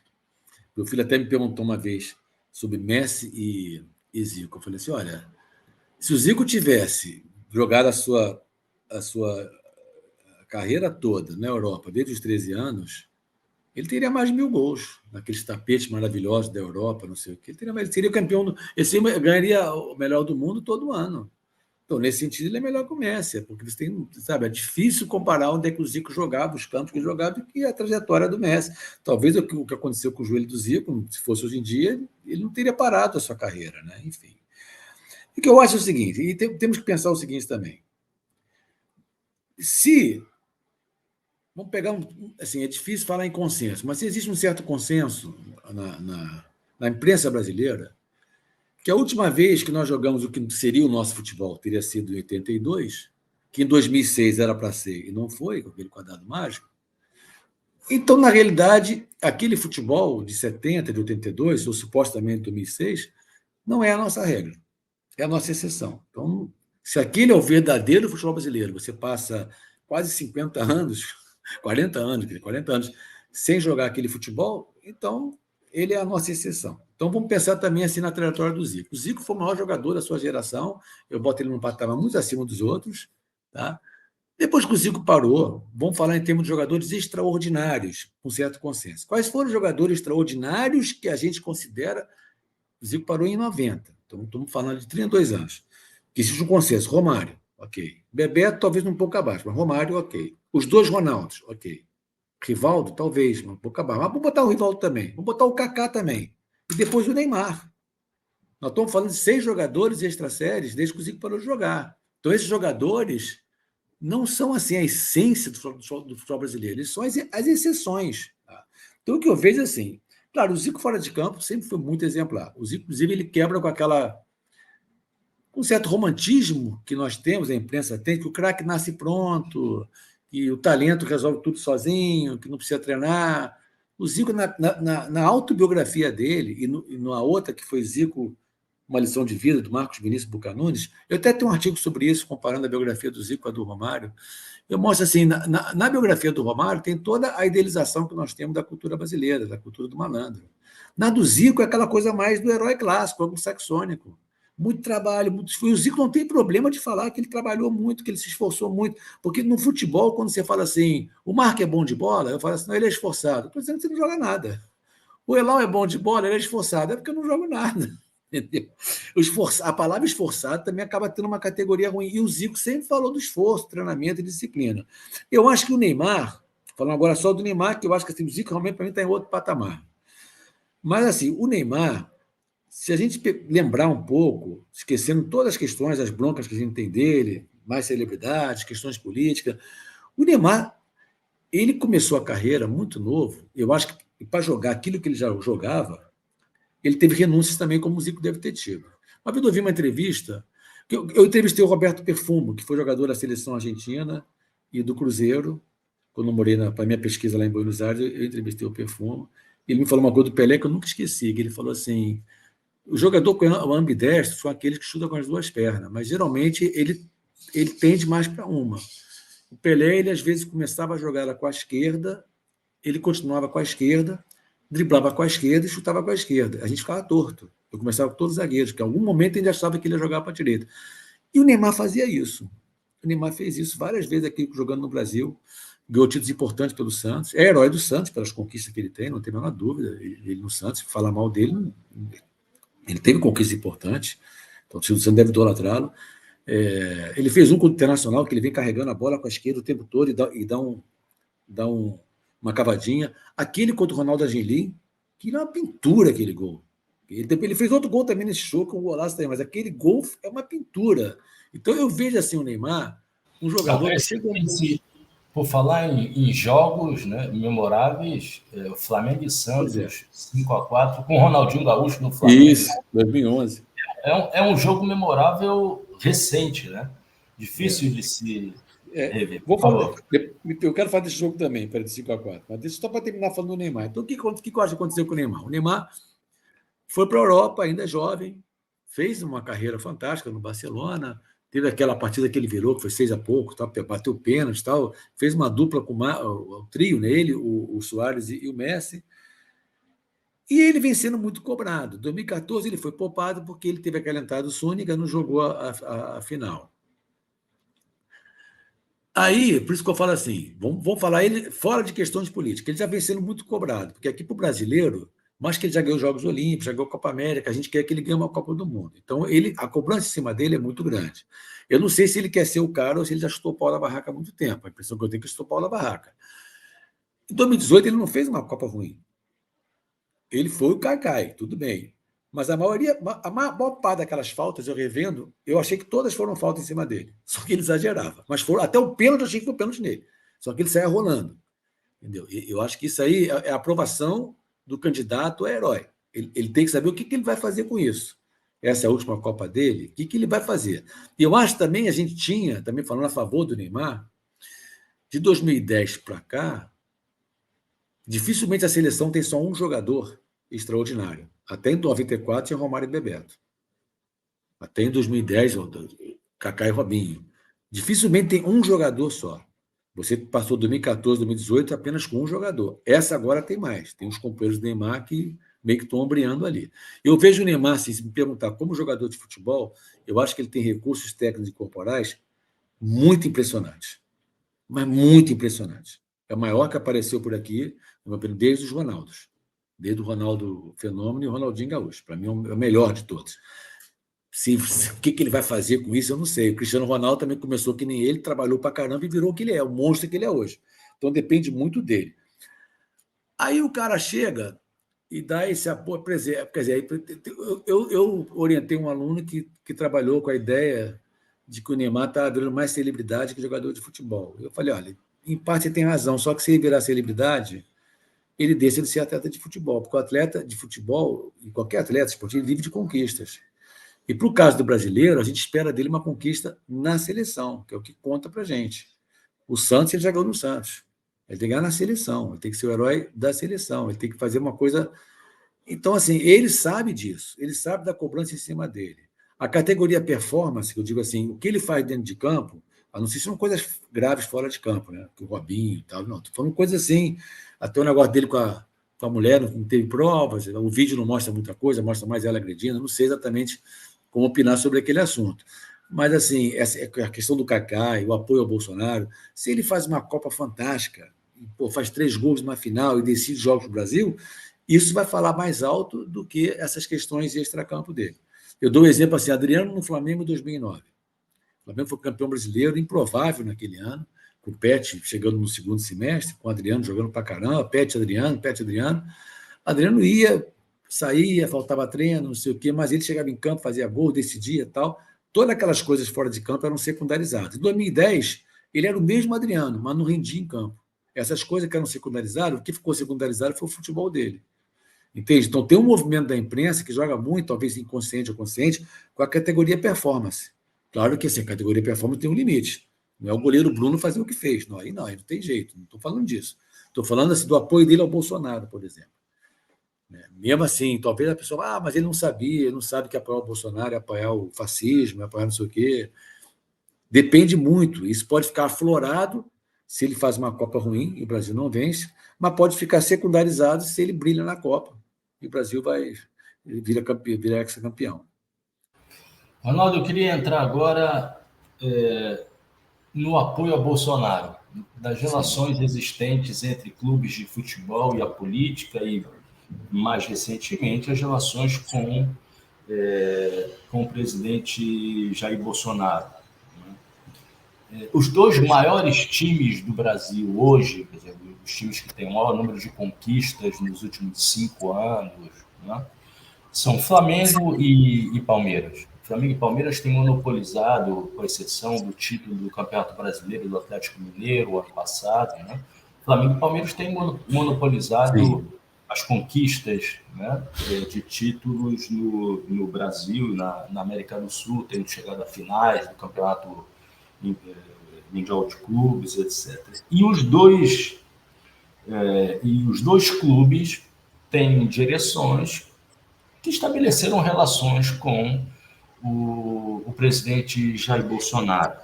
Meu filho até me perguntou uma vez sobre Messi e Zico. Eu falei assim: olha, se o Zico tivesse jogado a sua carreira toda na Europa, desde os 13 anos, ele teria mais de 1.000 gols naqueles tapetes maravilhosos da Europa, não sei o quê. Ele seria campeão, ele ganharia o melhor do mundo todo ano. Então, nesse sentido, ele é melhor que o Messi, porque você tem, sabe, é difícil comparar onde é que o Zico jogava, os campos que ele jogava e a trajetória do Messi. Talvez o que aconteceu com o joelho do Zico, se fosse hoje em dia, ele não teria parado a sua carreira, né? Enfim. O que eu acho é o seguinte, e temos que pensar o seguinte também. Se vamos pegar assim, é difícil falar em consenso, mas se existe um certo consenso na imprensa brasileira, que a última vez que nós jogamos o que seria o nosso futebol teria sido em 82, que em 2006 era para ser e não foi, com aquele quadrado mágico. Então, na realidade, aquele futebol de 70, de 82, ou supostamente de 2006, não é a nossa regra, é a nossa exceção. Então, se aquele é o verdadeiro futebol brasileiro, você passa quase 50 anos, 40 anos sem jogar aquele futebol, então ele é a nossa exceção. Então, vamos pensar também assim na trajetória do Zico. O Zico foi o maior jogador da sua geração, eu boto ele num patamar muito acima dos outros. Tá? Depois que o Zico parou, vamos falar em termos de jogadores extraordinários, com certo consenso. Quais foram os jogadores extraordinários que a gente considera? O Zico parou em 90, então estamos falando de 32 anos. Que existe um consenso. Romário, ok. Bebeto, talvez um pouco abaixo, mas Romário, ok. Os dois Ronaldos, ok. Rivaldo, talvez, um pouco abaixo. Mas vamos botar o Rivaldo também. Vamos botar o Kaká também. E depois o Neymar. Nós estamos falando de 6 jogadores extra-séries desde que o Zico parou de jogar. Então, esses jogadores não são assim a essência do futebol brasileiro, eles são as exceções. Tá? Então, o que eu vejo é assim, claro, o Zico fora de campo sempre foi muito exemplar. O Zico, inclusive, ele quebra com um certo romantismo que nós temos, a imprensa tem, que o craque nasce pronto, que o talento resolve tudo sozinho, que não precisa treinar. O Zico, na autobiografia dele, e na outra, que foi Zico, uma lição de vida, do Marcos Vinícius Bucanunes, eu até tenho um artigo sobre isso, comparando a biografia do Zico com a do Romário. Eu mostro assim, na biografia do Romário tem toda a idealização que nós temos da cultura brasileira, da cultura do malandro. Na do Zico é aquela coisa mais do herói clássico, anglo-saxônico. Muito trabalho, muito esforço. O Zico não tem problema de falar que ele trabalhou muito, que ele se esforçou muito, porque no futebol, quando você fala assim, o Marco é bom de bola, eu falo assim, não, ele é esforçado. Estou dizendo que você não joga nada. O Elal é bom de bola, ele é esforçado, é porque eu não jogo nada. Entendeu? A palavra esforçado também acaba tendo uma categoria ruim. E o Zico sempre falou do esforço, treinamento e disciplina. Eu acho que o Neymar, falando agora só do Neymar, que eu acho que assim, o Zico realmente para mim está em outro patamar. Mas assim, o Neymar, se a gente lembrar um pouco, esquecendo todas as questões, as broncas que a gente tem dele, mais celebridades, questões políticas, o Neymar, ele começou a carreira muito novo. Eu acho que para jogar aquilo que ele já jogava, ele teve renúncias também, como o Zico deve ter tido. Uma vez eu vi uma entrevista, eu entrevistei o Roberto Perfumo, que foi jogador da seleção argentina e do Cruzeiro. Quando eu morei para a minha pesquisa lá em Buenos Aires, eu entrevistei o Perfumo. Ele me falou uma coisa do Pelé que eu nunca esqueci, que ele falou assim, o jogador com o ambidestro são aqueles que chutam com as duas pernas, mas geralmente ele tende mais para uma. O Pelé, ele às vezes começava a jogar com a esquerda, ele continuava com a esquerda, driblava com a esquerda e chutava com a esquerda. A gente ficava torto. Eu começava com todos os zagueiros, que em algum momento ele achava que ele ia jogar para a direita. E o Neymar fazia isso. O Neymar fez isso várias vezes aqui jogando no Brasil, ganhou títulos importantes pelo Santos, é herói do Santos pelas conquistas que ele tem, não tem a menor dúvida. Ele no Santos, falar mal dele, ele teve conquistas importantes, então o time do Santos deve idolatrá-lo. Ele fez um contra o Internacional, que ele vem carregando a bola com a esquerda o tempo todo e dá uma cavadinha. Aquele contra o Ronaldo Angelim, que é uma pintura aquele gol. Ele fez outro gol também nesse jogo, com um golaço também, mas aquele gol é uma pintura. Então eu vejo assim o Neymar, um jogador que chega... Por falar em jogos, né, memoráveis, o Flamengo e Santos, 5-4, com o Ronaldinho Gaúcho no Flamengo. Isso, 2011. É um jogo memorável recente, né? Difícil de se rever. Eu quero falar desse jogo também, para de 5-4, mas deixa só para terminar falando do Neymar. Então, o que eu acho que aconteceu com o Neymar? O Neymar foi para a Europa, ainda jovem, fez uma carreira fantástica no Barcelona, teve aquela partida que ele virou, que foi 6-pouco, tá, bateu pênalti, tal, fez uma dupla com o trio nele, o Suárez e o Messi, e ele vem sendo muito cobrado. Em 2014 ele foi poupado porque ele teve aquela entrada do Súñiga, não jogou a final. Aí, por isso que eu falo assim, vamos falar ele fora de questões políticas, ele já vem sendo muito cobrado, porque aqui para o brasileiro, mais que ele já ganhou os Jogos Olímpicos, já ganhou a Copa América, a gente quer que ele ganhe uma Copa do Mundo. Então, a cobrança em cima dele é muito grande. Eu não sei se ele quer ser o cara ou se ele já chutou o pau na barraca há muito tempo. A impressão que eu tenho é que chutou o pau na barraca. Em 2018, ele não fez uma Copa ruim. Ele foi o Kaká, tudo bem. Mas a maior parte daquelas faltas, eu revendo, eu achei que todas foram faltas em cima dele. Só que ele exagerava. Mas até o pênalti, eu achei que foi pênalti nele. Só que ele saia rolando. Entendeu? Eu acho que isso aí é a aprovação do candidato a herói. Ele tem que saber o que ele vai fazer com isso. Essa é a última Copa dele, o que ele vai fazer? E eu acho também, a gente tinha, também falando a favor do Neymar, de 2010 para cá, dificilmente a seleção tem só um jogador extraordinário. Até em 94 tinha Romário e Bebeto. Até em 2010, Kaká e Robinho. Dificilmente tem um jogador só. Você passou 2014, 2018 apenas com um jogador. Essa agora tem mais. Tem os companheiros do Neymar que meio que estão ombreando ali. Eu vejo o Neymar, assim, se me perguntar como jogador de futebol, eu acho que ele tem recursos técnicos e corporais muito impressionantes, mas muito impressionantes. É o maior que apareceu por aqui, desde os Ronaldos, desde o Ronaldo Fenômeno e o Ronaldinho Gaúcho. Para mim, é o melhor de todos. O que ele vai fazer com isso, eu não sei. O Cristiano Ronaldo também começou que nem ele, trabalhou para caramba e virou o que ele é, o monstro que ele é hoje. Então, depende muito dele. Aí o cara chega e dá esse apoio. Quer dizer, eu orientei um aluno que trabalhou com a ideia de que o Neymar está virando mais celebridade que jogador de futebol. Eu falei, olha, em parte você tem razão, só que se ele virar celebridade, ele deixa de ser atleta de futebol, porque o atleta de futebol, e qualquer atleta esportivo, ele vive de conquistas. E para o caso do brasileiro, a gente espera dele uma conquista na seleção, que é o que conta para a gente. O Santos, ele já ganhou no Santos. Ele tem que ganhar na seleção, ele tem que ser o herói da seleção, ele tem que fazer uma coisa. Então, assim, ele sabe disso, ele sabe da cobrança em cima dele. A categoria performance, que eu digo assim, o que ele faz dentro de campo, a não ser se são coisas graves fora de campo, né? Que o Robinho e tal, não, estou falando coisas assim, até o negócio dele com a mulher, não teve provas, o vídeo não mostra muita coisa, mostra mais ela agredindo, não sei exatamente como opinar sobre aquele assunto. Mas, assim, a questão do Kaká e o apoio ao Bolsonaro, se ele faz uma Copa fantástica, faz 3 gols numa final e decide jogos do Brasil, isso vai falar mais alto do que essas questões extracampo dele. Eu dou um exemplo assim, Adriano no Flamengo em 2009. O Flamengo foi campeão brasileiro, improvável naquele ano, com o Pet chegando no segundo semestre, com o Adriano jogando pra caramba, Pet, Adriano. Adriano saía, faltava treino, não sei o quê, mas ele chegava em campo, fazia gol, decidia e tal. Todas aquelas coisas fora de campo eram secundarizadas. Em 2010, ele era o mesmo Adriano, mas não rendia em campo. Essas coisas que eram secundarizadas, o que ficou secundarizado foi o futebol dele. Entende? Então, tem um movimento da imprensa que joga muito, talvez inconsciente ou consciente, com a categoria performance. Claro que assim, a categoria performance tem um limite. Não é o goleiro Bruno fazer o que fez. Não, aí não tem jeito. Não estou falando disso. Estou falando assim, do apoio dele ao Bolsonaro, por exemplo. Mesmo assim, talvez a pessoa, mas ele não sabia, ele não sabe que apoiar o Bolsonaro é apoiar o fascismo, é apoiar não sei o quê. Depende muito. Isso pode ficar aflorado se ele faz uma Copa ruim e o Brasil não vence, mas pode ficar secundarizado se ele brilha na Copa e o Brasil vira ex-campeão. Ronaldo, eu queria entrar agora no apoio a Bolsonaro, das relações existentes entre clubes de futebol e a política e, mais recentemente, as relações com o presidente Jair Bolsonaro. Os 2 maiores times do Brasil hoje, quer dizer, os times que têm o maior número de conquistas nos últimos 5 anos, né, são Flamengo e Palmeiras. Flamengo e Palmeiras têm monopolizado, com exceção do título do Campeonato Brasileiro do Atlético Mineiro, ano passado, né? Flamengo e Palmeiras têm monopolizado Sim. as conquistas, né, de títulos no Brasil, na América do Sul, tendo chegado a finais do Campeonato Mundial de Clubes, etc. E os dois clubes têm direções que estabeleceram relações com o presidente Jair Bolsonaro.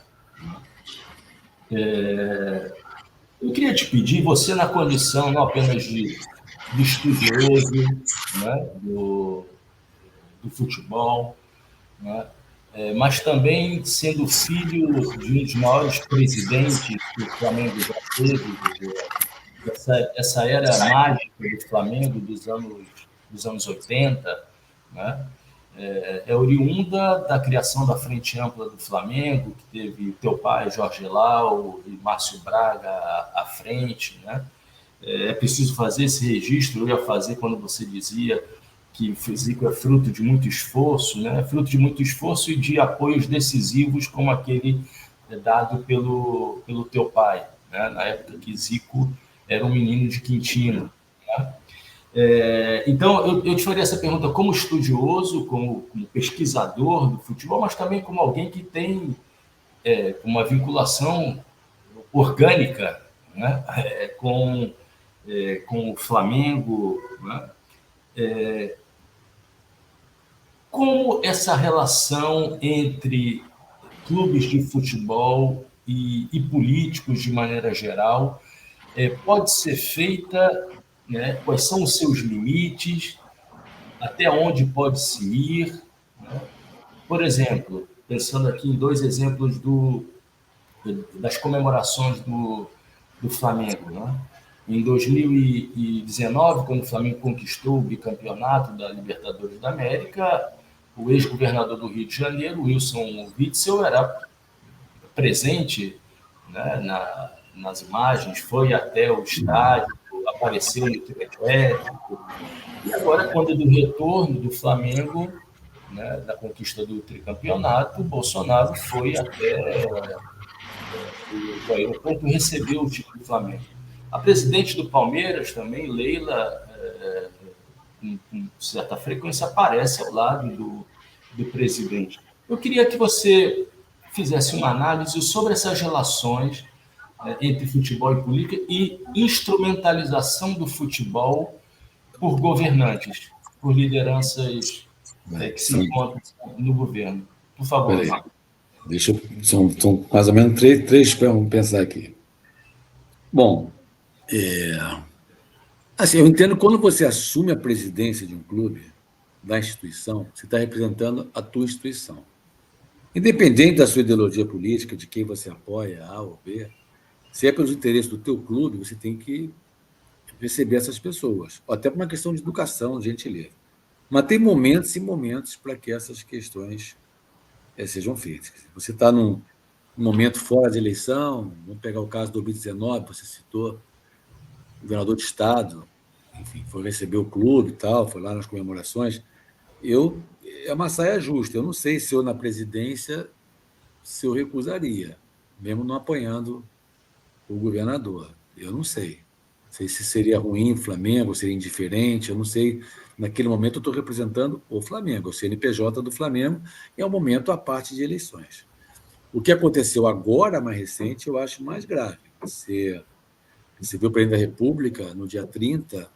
Eu queria te pedir, você na condição não apenas de estudioso, né, do futebol, né, mas também sendo filho de um dos maiores presidentes que o Flamengo já teve, essa era mágica do Flamengo dos anos 80, né? É oriunda da criação da Frente Ampla do Flamengo, que teve o teu pai, Jorge Lau, e Márcio Braga à frente, né? É preciso fazer esse registro, eu ia fazer quando você dizia que físico é fruto de muito esforço, né? Fruto de muito esforço e de apoios decisivos como aquele dado pelo teu pai, né? Na época que Zico era um menino de Quintino, né? Então, eu te faria essa pergunta como estudioso, como pesquisador do futebol, mas também como alguém que tem uma vinculação orgânica, né, com o Flamengo, né? Como essa relação entre clubes de futebol e políticos, de maneira geral, pode ser feita, né? Quais são os seus limites até onde pode se ir, né? Por exemplo, pensando aqui em dois exemplos das comemorações do Flamengo, né? Em 2019, quando o Flamengo conquistou o bicampeonato da Libertadores da América, o ex-governador do Rio de Janeiro, Wilson Witzel, era presente, né, nas imagens, foi até o estádio, apareceu no trio elétrico. E agora, quando do retorno do Flamengo, né, da conquista do tricampeonato, o Bolsonaro foi até o aeroporto e recebeu o título do Flamengo. A presidente do Palmeiras também, Leila, com certa frequência, aparece ao lado do presidente. Eu queria que você fizesse uma análise sobre essas relações entre futebol e política e instrumentalização do futebol por governantes, por lideranças que se encontram no governo. Por favor, Marco. São mais ou menos três vamos pensar aqui. Bom, assim, eu entendo que quando você assume a presidência de um clube, da instituição, você está representando a tua instituição. Independente da sua ideologia política, de quem você apoia, A ou B, se é pelos interesses do teu clube, você tem que receber essas pessoas, até por uma questão de educação, de gentileza. Mas tem momentos e momentos para que essas questões sejam feitas. Você está num momento fora de eleição, vamos pegar o caso de 2019, você citou, o governador de estado, enfim, foi receber o clube e tal, foi lá nas comemorações. É uma saia justa. Eu não sei se eu, na presidência, se eu recusaria, mesmo não apoiando o governador. Eu não sei. Não sei se seria ruim o Flamengo, seria indiferente, eu não sei. Naquele momento eu estou representando o Flamengo, o CNPJ do Flamengo, e é um momento à parte de eleições. O que aconteceu agora, mais recente, eu acho mais grave. Você viu o presidente da República, no dia 30,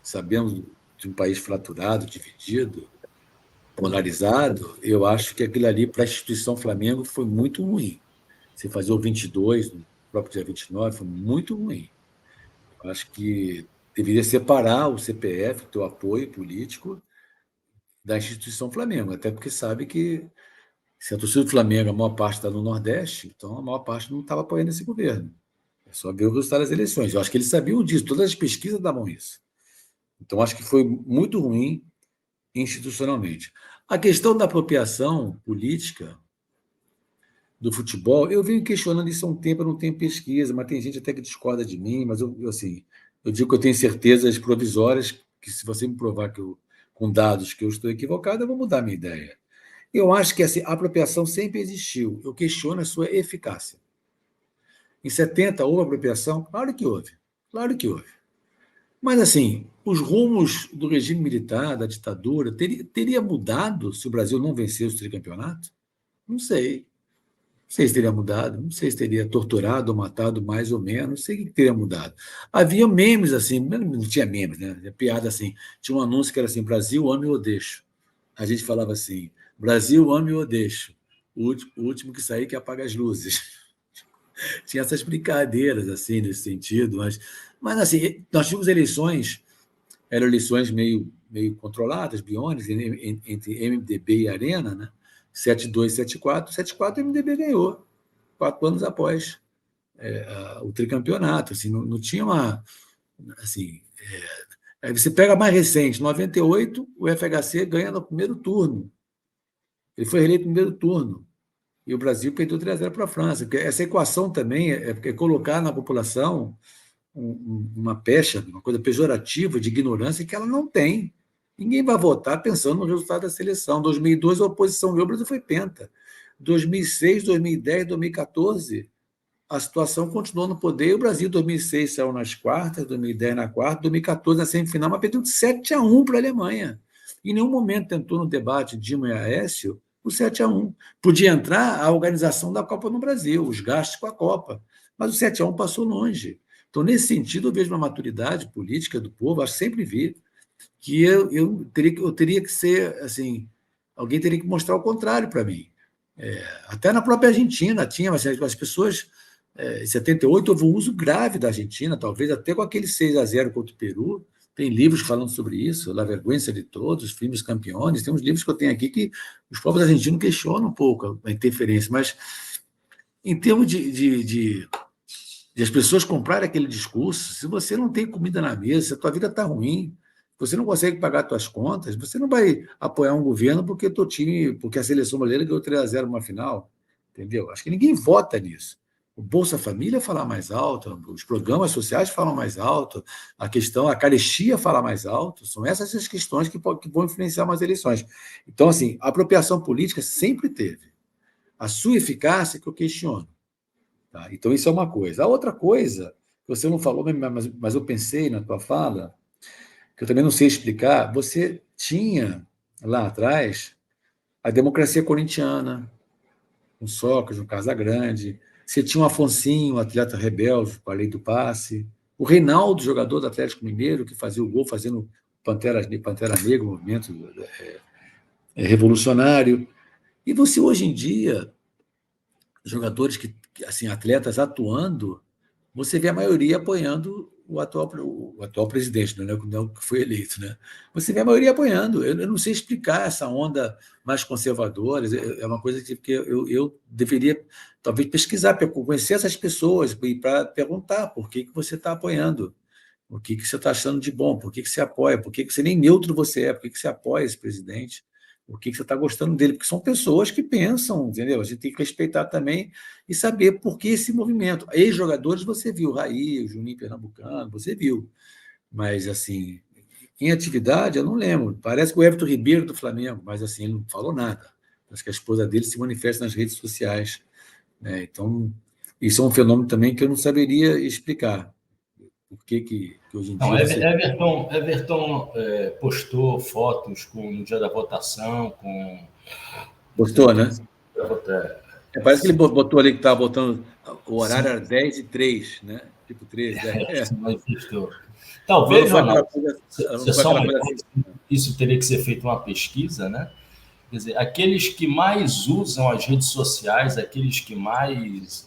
sabemos de um país fraturado, dividido, polarizado, eu acho que aquilo ali, para a instituição Flamengo, foi muito ruim. Você fazer o 22, no próprio dia 29, foi muito ruim. Eu acho que deveria separar o CPF, o teu apoio político, da instituição Flamengo, até porque sabe que se a torcida do Flamengo, a maior parte está no Nordeste, então a maior parte não estava apoiando esse governo. É só ver o resultado das eleições. Eu acho que eles sabiam disso, todas as pesquisas davam isso. Então, acho que foi muito ruim institucionalmente. A questão da apropriação política do futebol, eu venho questionando isso há um tempo, eu não tenho pesquisa, mas tem gente até que discorda de mim, mas eu digo que eu tenho certezas provisórias que, se você me provar com dados que eu estou equivocado, eu vou mudar a minha ideia. Eu acho que a apropriação sempre existiu, eu questiono a sua eficácia. Em 70 houve apropriação? Claro que houve, claro que houve. Mas, assim, os rumos do regime militar, da ditadura, teria mudado se o Brasil não vencesse o tricampeonato? Não sei. Não sei se teria mudado, não sei se teria torturado ou matado mais ou menos, não sei o que teria mudado. Havia memes assim, não tinha memes, né? Piada assim. Tinha um anúncio que era assim: Brasil, ame ou deixo. A gente falava assim: Brasil, ame ou deixo. O último que sair que apaga as luzes. Tinha essas brincadeiras assim, nesse sentido, mas assim, nós tínhamos eleições, eram eleições meio controladas, biônicas, entre MDB e Arena, né? 7-2, 7-4. 7-4 o MDB ganhou, 4 anos após o tricampeonato. Assim, não tinha uma... Assim, aí você pega a mais recente, 98, o FHC ganha no primeiro turno. Ele foi reeleito no primeiro turno. E o Brasil perdeu 3-0 para a França. Porque essa equação também é colocar na população uma pecha, uma coisa pejorativa de ignorância que ela não tem. Ninguém vai votar pensando no resultado da seleção. Em 2002, a oposição ganhou, o Brasil foi penta. 2006, 2010, 2014, a situação continuou no poder. O Brasil, em 2006, saiu nas quartas, 2010 na quarta, 2014 na semifinal, mas perdeu de 7-1 para a Alemanha. Em nenhum momento tentou no debate Dilma e Aécio o 7-1. Podia entrar a organização da Copa no Brasil, os gastos com a Copa, mas o 7-1 passou longe. Então, nesse sentido, eu vejo uma maturidade política do povo, acho que sempre vi, que eu teria que ser, assim, alguém teria que mostrar o contrário para mim. Até na própria Argentina tinha, mas as pessoas, em 78 houve um uso grave da Argentina, talvez até com aquele 6-0 contra o Peru, Tem livros falando sobre isso, La Vergüenza de Todos, os filmes campeões. Tem uns livros que eu tenho aqui que os povos argentinos questionam um pouco a interferência, mas em termos de as pessoas comprarem aquele discurso, se você não tem comida na mesa, se a tua vida está ruim, você não consegue pagar suas contas, você não vai apoiar um governo porque teu time, porque a seleção brasileira ganhou 3-0 numa final, entendeu? Acho que ninguém vota nisso. O Bolsa Família fala mais alto, os programas sociais falam mais alto, a carestia fala mais alto, são essas as questões que vão influenciar umas eleições. Então, assim, a apropriação política sempre teve. A sua eficácia que eu questiono. Tá? Então, isso é uma coisa. A outra coisa, que você não falou, mas eu pensei na tua fala, que eu também não sei explicar, você tinha lá atrás a democracia corintiana, um Sócrates, um Casagrande, você tinha um Afonsinho, um atleta rebelde, com a lei do passe, o Reinaldo, jogador do Atlético Mineiro, que fazia o gol fazendo Pantera Negra, um movimento revolucionário. E você, hoje em dia, jogadores assim, atletas atuando, você vê a maioria apoiando o atual presidente, não é o que foi eleito, né? Você vê a maioria apoiando. Eu não sei explicar essa onda mais conservadora, é uma coisa que eu deveria, talvez, pesquisar, para conhecer essas pessoas e para perguntar por que você está apoiando, o que você está achando de bom, por que você apoia, por que você nem neutro você é, por que você apoia esse presidente, por que você está gostando dele, porque são pessoas que pensam, entendeu? A gente tem que respeitar também e saber por que esse movimento. Ex-jogadores você viu, Raí, o Juninho Pernambucano, você viu, mas assim, em atividade eu não lembro. Parece que o Everton Ribeiro do Flamengo, mas assim, ele não falou nada. Acho que a esposa dele se manifesta nas redes sociais, né? Então, isso é um fenômeno também que eu não saberia explicar. Por que hoje em Não, dia você... Everton postou fotos no dia da votação, com Gostou, né? é, Parece que ele botou ali que estava botando o horário era 10h03, né? Tipo 13, 10. Talvez, Não Ronaldo, foi aquela coisa assim. Isso teria que ser feito uma pesquisa, né? Quer dizer, aqueles que mais usam as redes sociais, aqueles que mais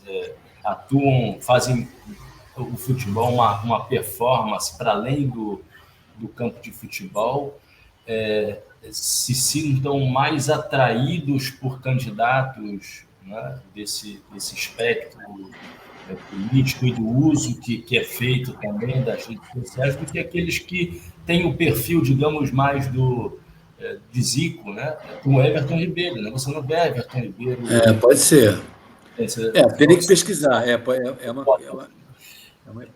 atuam, fazem o futebol uma performance para além do campo de futebol, se sintam mais atraídos por candidatos, né, desse espectro político e do uso que é feito também das redes sociais, do que aqueles que têm o perfil, digamos, mais de Zico, né? Com o Everton Ribeiro, né? Você não vê Everton Ribeiro... Pode ser. Teria que pesquisar. É uma hipótese.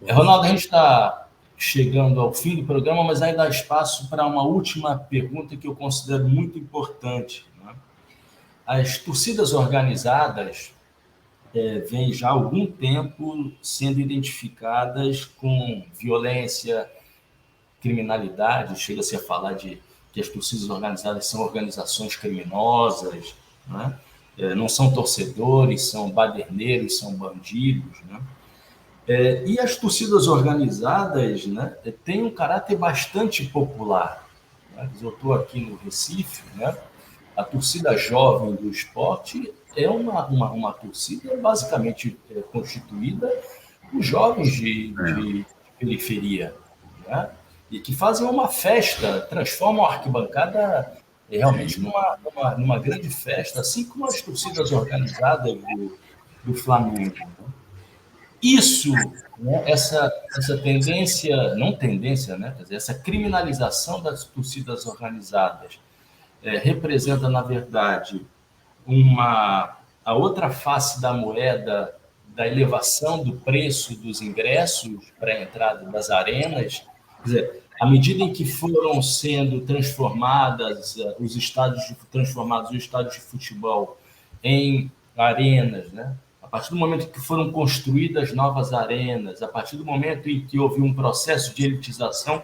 Ronaldo, a gente está chegando ao fim do programa, mas ainda há espaço para uma última pergunta que eu considero muito importante, né? As torcidas organizadas vêm já há algum tempo sendo identificadas com violência, criminalidade, chega-se a falar que as torcidas organizadas são organizações criminosas, né? Não são torcedores, são baderneiros, são bandidos, né? E as torcidas organizadas, né, têm um caráter bastante popular, né? Eu estou aqui no Recife, né? A torcida jovem do esporte é uma torcida basicamente constituída por jovens de periferia, né? E que fazem uma festa, transformam a arquibancada realmente numa grande festa, assim como as torcidas organizadas do Flamengo, né? Isso, né, essa tendência, não tendência, né, quer dizer, essa criminalização das torcidas organizadas representa, na verdade, a outra face da moeda da elevação do preço dos ingressos para a entrada das arenas. Quer dizer, à medida em que foram sendo transformados os estádios de futebol em arenas, né? A partir do momento em que foram construídas novas arenas, a partir do momento em que houve um processo de elitização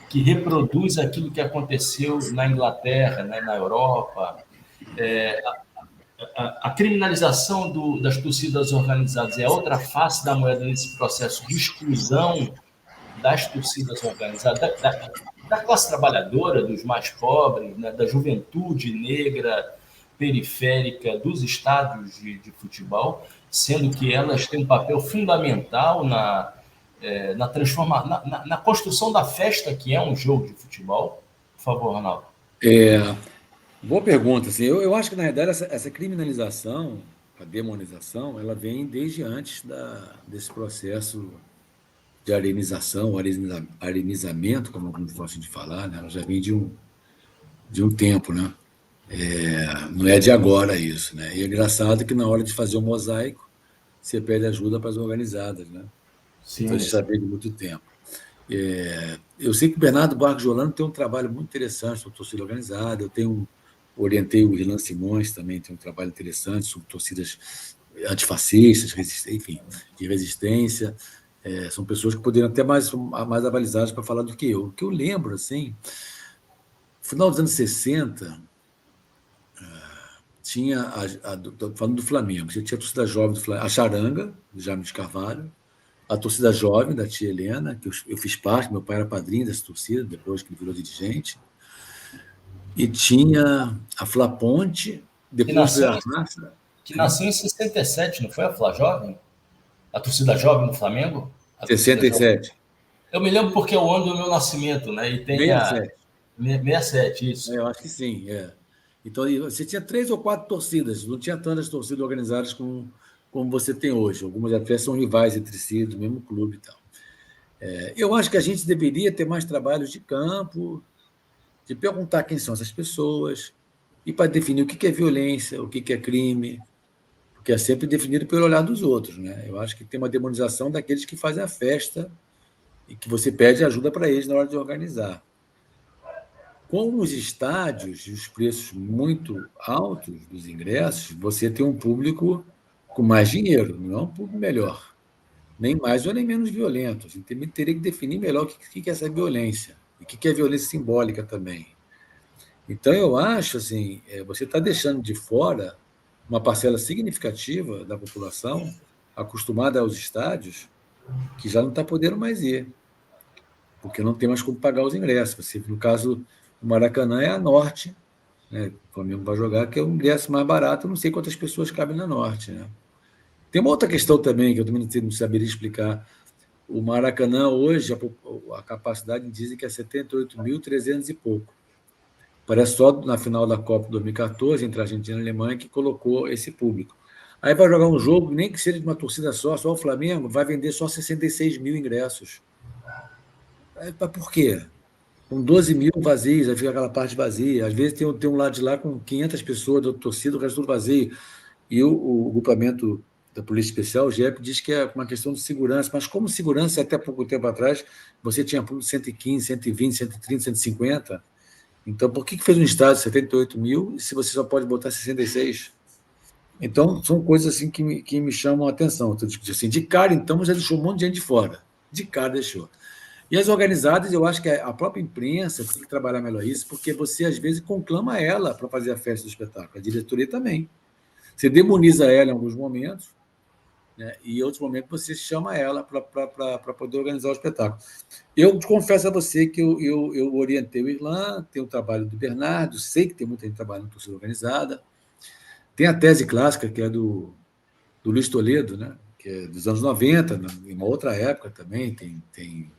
que reproduz aquilo que aconteceu na Inglaterra, né, na Europa, a criminalização das torcidas organizadas é a outra face da moeda nesse processo de exclusão das torcidas organizadas, da classe trabalhadora, dos mais pobres, né, da juventude negra periférica dos estádios de futebol, sendo que elas têm um papel fundamental na construção da festa que é um jogo de futebol? Por favor, Ronaldo. Boa pergunta. Assim, eu acho que, na verdade, essa criminalização, a demonização, ela vem desde antes desse processo de arenização, arenizamento, como alguns gostam de falar, né? Ela já vem de um tempo, né? Não é de agora isso, né? E é engraçado que, na hora de fazer o mosaico, você pede ajuda para as organizadas, né? Sim. Então, a gente já vem de muito tempo. Eu sei que o Bernardo Barros de Holanda tem um trabalho muito interessante sobre torcida organizada. Orientei o Irlan Simões também, tem um trabalho interessante sobre torcidas antifascistas, enfim, de resistência. São pessoas que poderiam até mais avalizadas para falar do que eu. O que eu lembro, assim, no final dos anos 60, tinha, falando do Flamengo, você tinha a torcida jovem do Flamengo, a Charanga, do Jaime de Carvalho, a torcida jovem da tia Helena, que eu fiz parte, meu pai era padrinho dessa torcida, depois que ele virou dirigente, e tinha a Flaponte, depois veio a Raça. Que nasceu em 67, não foi a Fla Jovem? A torcida jovem do Flamengo? 67. Eu me lembro porque é o ano do meu nascimento, né? E tem 67. 67, isso. Eu acho que sim, Então, você tinha 3 ou 4 torcidas, não tinha tantas torcidas organizadas como você tem hoje. Algumas até são rivais entre si, do mesmo clube e tal. Eu acho que a gente deveria ter mais trabalhos de campo, de perguntar quem são essas pessoas, e para definir o que é violência, o que é crime, porque é sempre definido pelo olhar dos outros, né? Eu acho que tem uma demonização daqueles que fazem a festa e que você pede ajuda para eles na hora de organizar. Com os estádios e os preços muito altos dos ingressos, você tem um público com mais dinheiro, não é um público melhor, nem mais ou nem menos violento. Você teria que definir melhor o que é essa violência e o que é violência simbólica também. Então, eu acho assim, você está deixando de fora uma parcela significativa da população acostumada aos estádios que já não está podendo mais ir, porque não tem mais como pagar os ingressos. No caso, o Maracanã é a Norte, né? O Flamengo vai jogar, que é o ingresso mais barato, eu não sei quantas pessoas cabem na Norte, né? Tem uma outra questão também, que eu também não saberia explicar. O Maracanã, hoje, a capacidade dizem que é 78.300 e pouco. Parece só na final da Copa 2014, entre a Argentina e a Alemanha, que colocou esse público. Aí vai jogar um jogo, nem que seja de uma torcida só o Flamengo, vai vender só 66 mil ingressos. Por quê? Com 12 mil vazios, aí fica aquela parte vazia. Às vezes tem um lado de lá com 500 pessoas da torcida, o resto tudo vazio. E o grupamento da Polícia Especial, o GEP, diz que é uma questão de segurança, mas como segurança, até pouco tempo atrás, você tinha público de 115, 120, 130, 150. Então, por que fez um estádio de 78 mil se você só pode botar 66? Então, são coisas assim que me chamam a atenção. Então, assim, de cara, então, já deixou um monte de gente de fora. De cara deixou. E as organizadas, eu acho que a própria imprensa tem que trabalhar melhor isso, porque você, às vezes, conclama ela para fazer a festa do espetáculo. A diretoria também. Você demoniza ela em alguns momentos, né? E em outros momentos você chama ela para poder organizar o espetáculo. Eu confesso a você que eu orientei o Irlan, tem o trabalho do Bernardo, sei que tem muita gente trabalhando em torcida organizada. Tem a tese clássica, que é do Luiz Toledo, né? Que é dos anos 90, em uma outra época também, tem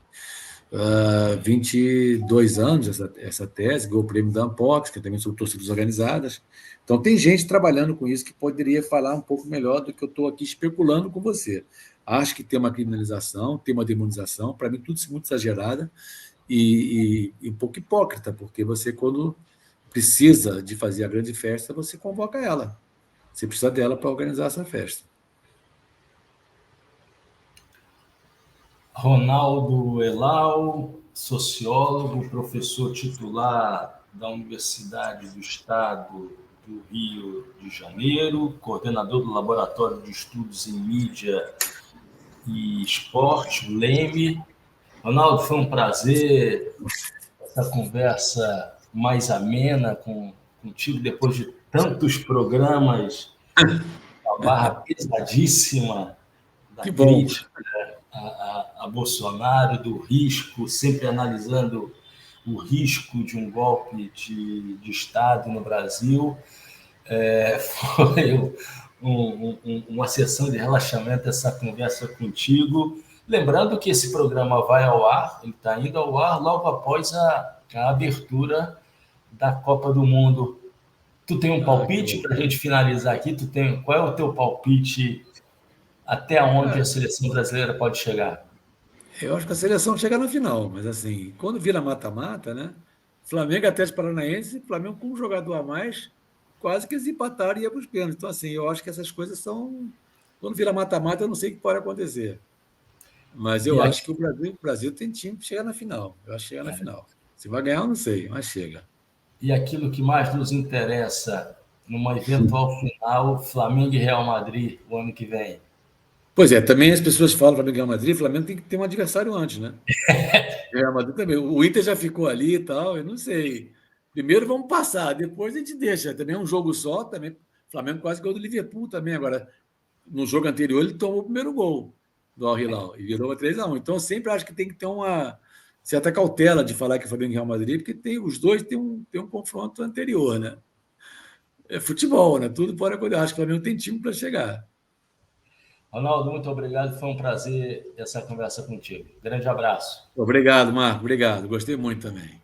22 anos essa tese, ganhou o prêmio da Ampox, que é também sobre torcidas organizadas. Então, tem gente trabalhando com isso que poderia falar um pouco melhor do que eu estou aqui especulando com você. Acho que tem uma criminalização, tem uma demonização, para mim, tudo isso muito exagerada e um pouco hipócrita, porque você, quando precisa de fazer a grande festa, você convoca ela. Você precisa dela para organizar essa festa. Ronaldo Elal, sociólogo, professor titular da Universidade do Estado do Rio de Janeiro, coordenador do Laboratório de Estudos em Mídia e Esporte, o LEME. Ronaldo, foi um prazer essa conversa mais amena contigo, depois de tantos programas, a barra pesadíssima da crítica a Bolsonaro, do risco, sempre analisando o risco de um golpe de Estado no Brasil. Foi uma sessão de relaxamento essa conversa contigo. Lembrando que esse programa vai ao ar, ele está indo ao ar logo após a abertura da Copa do Mundo. Tu tem um palpite para a gente finalizar aqui? Qual é o teu palpite até onde a seleção brasileira pode chegar? Eu acho que a seleção chega na final, mas assim, quando vira mata-mata, né? Flamengo e Atlético Paranaense, Flamengo com um jogador a mais, quase que eles empataram e iam para os pênaltis. Então, assim, eu acho que essas coisas são. Quando vira mata-mata, eu não sei o que pode acontecer. Mas E eu aqui, acho que o Brasil tem time que chega na final. Eu acho que chega na final. Se vai ganhar, eu não sei, mas chega. e aquilo que mais nos interessa numa eventual final, Flamengo e Real Madrid, o ano que vem. Pois é, também as pessoas falam Flamengo e Real Madrid, o Flamengo tem que ter um adversário antes, né? O Real Madrid também. O Inter já ficou ali e tal, eu não sei. Primeiro vamos passar, depois a gente deixa. Também é um jogo só, também. O Flamengo quase ganhou do Liverpool também. Agora, no jogo anterior, ele tomou o primeiro gol do Al Hilal e virou 3-1. Então, eu sempre acho que tem que ter uma certa cautela de falar que é Flamengo e Real Madrid, porque os dois têm um confronto anterior, né? É futebol, né? Tudo pode acontecer. Acho que o Flamengo tem time para chegar. Ronaldo, muito obrigado. Foi um prazer essa conversa contigo. Grande abraço. Obrigado, Marco. Obrigado. Gostei muito também.